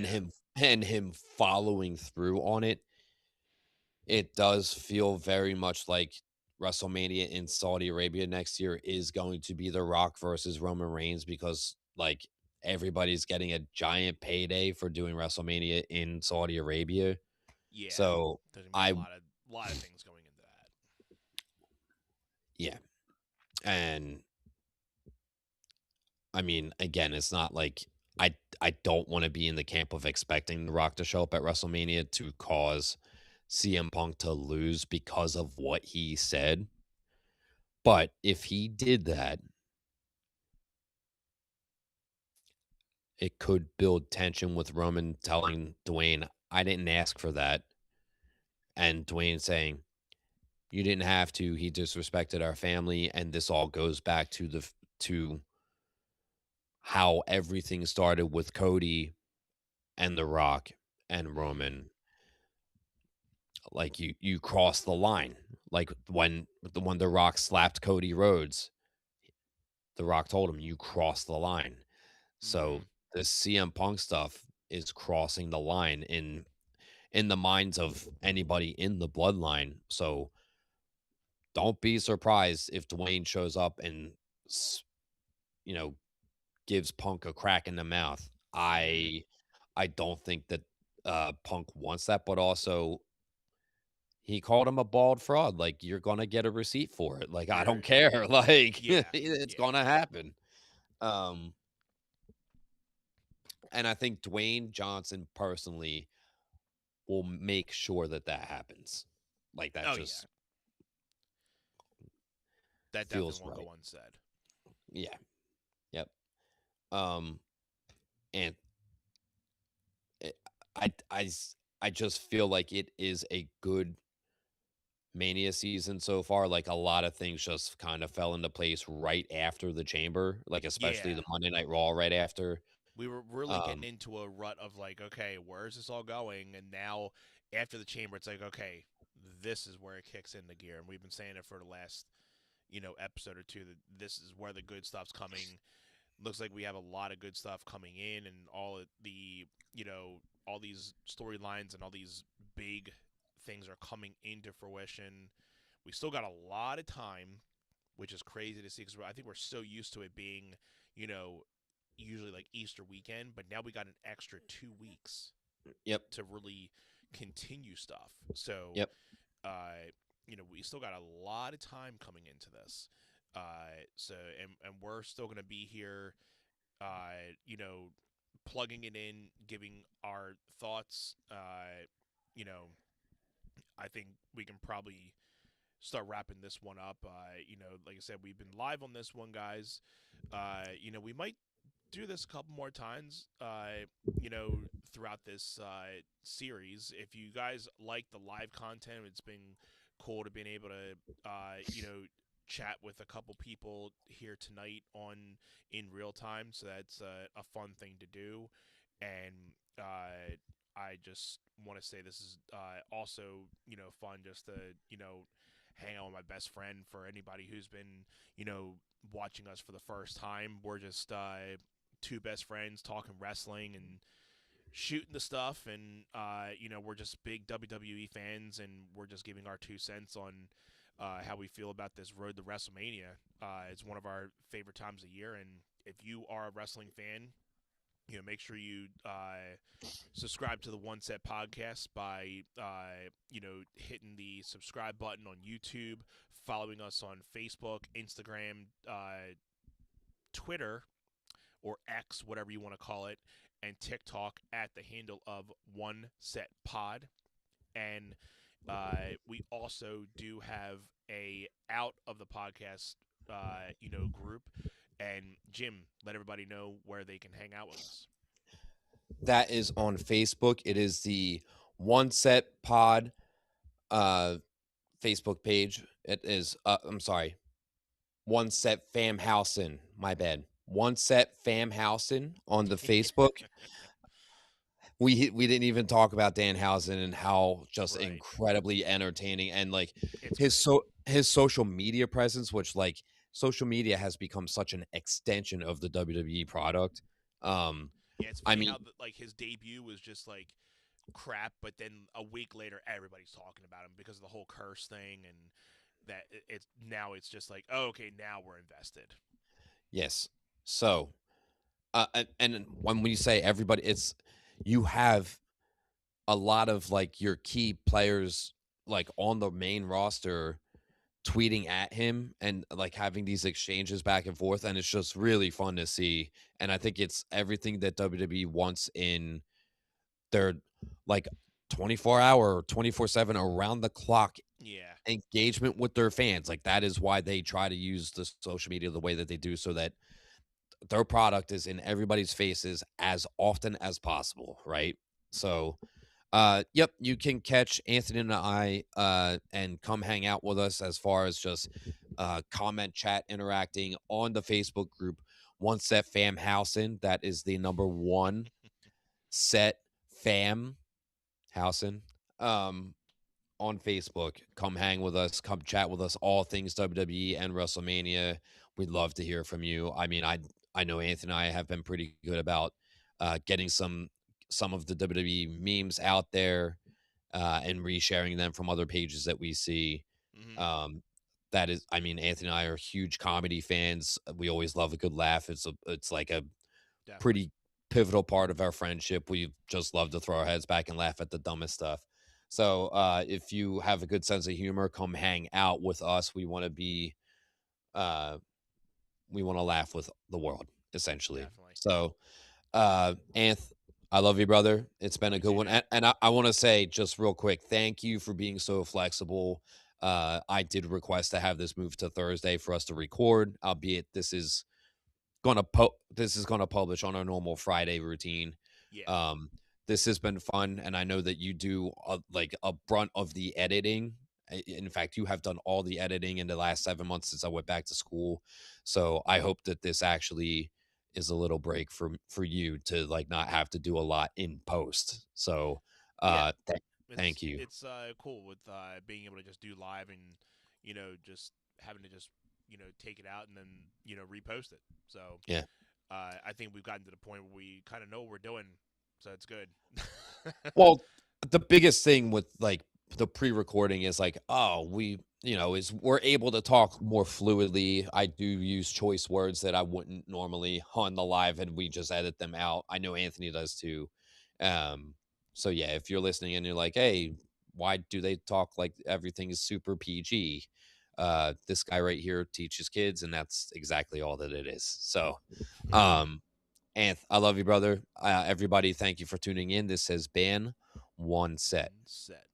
and him following through on it. It does feel very much like WrestleMania in Saudi Arabia next year is going to be The Rock versus Roman Reigns because like everybody's getting a giant payday for doing WrestleMania in Saudi Arabia. Yeah. So There's gonna be I a lot of things going into that. yeah, and I mean again, it's not like I don't want to be in the camp of expecting The Rock to show up at WrestleMania to cause CM Punk to lose because of what he said. But if he did that, it could build tension with Roman telling Dwayne, I didn't ask for that. And Dwayne saying, you didn't have to. He disrespected our family. And this all goes back to to how everything started with Cody and The Rock and Mm-hmm. Roman. Like you crossed the line. Like when The Rock slapped Cody Rhodes, The Rock told him, you crossed the line. Mm-hmm. So the CM Punk stuff is crossing the line in the minds of anybody in the bloodline. So don't be surprised if Dwayne shows up and s- you know gives Punk a crack in the mouth. Mm-hmm. I don't think that Punk wants that, but also he called him a bald fraud. Like you're gonna get a receipt for it. Like I You're don't care. Like Yeah. it's Yeah. gonna happen. Um, and I think Dwayne Johnson personally will make sure that that happens. Like that Oh yeah. just That feels definitely won't right. go unsaid. Yeah. Yep. Um, and it, I just feel like it is a good Mania season so far. Like a lot of things just kind of fell into place right after the Chamber, like especially Yeah. the Monday Night Raw right after. We were really getting Um, into a rut of like, okay, where's this all going? And now after the chamber, it's like, okay, this is where it kicks into gear. And we've been saying it for the last, episode or two that this is where the good stuff's coming. Looks like we have a lot of good stuff coming in, and all these storylines and all these big things are coming into fruition. We still got a lot of time, which is crazy to see because I think we're so used to it being, you know, usually like Easter weekend, but now we got an extra 2 weeks yep. to really continue stuff. So, Yep. we still got a lot of time coming into this. And we're still going to be here, uh, you know, plugging it in, giving our thoughts. You know, I think we can probably start wrapping this one up. Like I said, we've been live on this one, guys. We might do this a couple more times. throughout this series. If you guys like the live content, it's been cool to being able to, chat with a couple people here tonight in real time. So that's a fun thing to do, and I just want to say this is also fun just to hang out with my best friend. For anybody who's been watching us for the first time, we're just two best friends talking wrestling and shooting the stuff, and we're just big WWE fans, and we're just giving our 2 cents on how we feel about this road to WrestleMania. It's one of our favorite times of year, and if you are a wrestling fan, make sure you subscribe to the One Set Podcast by hitting the subscribe button on YouTube, following us on Facebook, Instagram, Twitter, or X, whatever you want to call it, and TikTok at the handle of One Set Pod. And we also do have a out of the podcast, group. And Jim, let everybody know where they can hang out with us. That is on Facebook. It is the One Set Pod Facebook page. It is, I'm sorry, One Set Famhausen. My bad. One Set Famhausen on the Facebook. We didn't even talk about Danhausen and how just Right. incredibly entertaining, and like It's his great. his social media presence, which like social media has become such an extension of the WWE product. Yeah, it's I funny mean, how like his debut was just like crap, but then a week later everybody's talking about him because of the whole curse thing, and that it's now it's just like, oh, okay, now we're invested. yes. So, and when we say everybody, it's you have a lot of like your key players like on the main roster tweeting at him and like having these exchanges back and forth, and it's just really fun to see. And I think it's everything that WWE wants in their like 24-hour 24/7 around the clock Yeah, engagement with their fans. Like that is why they try to use the social media the way that they do, so that their product is in everybody's faces as often as possible, right? So yep, you can catch Anthony and I and come hang out with us as far as just comment, chat, interacting on the Facebook group One Set Fam Housen. That is the number one set fam Housen. On Facebook. Come hang with us, come chat with us, all things WWE and WrestleMania. We'd love to hear from you. I mean, I know Anthony and I have been pretty good about getting some of the WWE memes out there and resharing them from other pages that we see. mm-hmm. That is, I mean, Anthony and I are huge comedy fans. We always love a good laugh. It's like a Definitely. pretty pivotal part of our friendship. We just love to throw our heads back and laugh at the dumbest stuff. So if you have a good sense of humor, come hang out with us. We want to be, we want to laugh with the world, essentially. Definitely. So, Anth, I love you, brother. It's been a You good too, one. man. And I want to say just real quick, thank you for being so flexible. I did request to have this move to Thursday for us to record, albeit this is gonna publish on our normal Friday routine. Yeah. This has been fun, and I know that you do like a brunt of the editing. In fact, you have done all the editing in the last 7 months since I went back to school. So I hope that this actually is a little break for you to like not have to do a lot in post. So Yeah. thank you. It's cool with being able to just do live and just having to just take it out and then repost it. So Yeah. I think we've gotten to the point where we kind of know what we're doing, so it's good. Well, the biggest thing with like the pre-recording is like, oh, is we're able to talk more fluidly. I do use choice words that I wouldn't normally on the live, and we just edit them out. I know Anthony does too. So yeah, if you're listening and you're like, hey, why do they talk like everything is super PG? This guy right here teaches kids, and that's exactly all that it is. So, Anth, I love you, brother. Everybody, thank you for tuning in. This has been One Set. Set.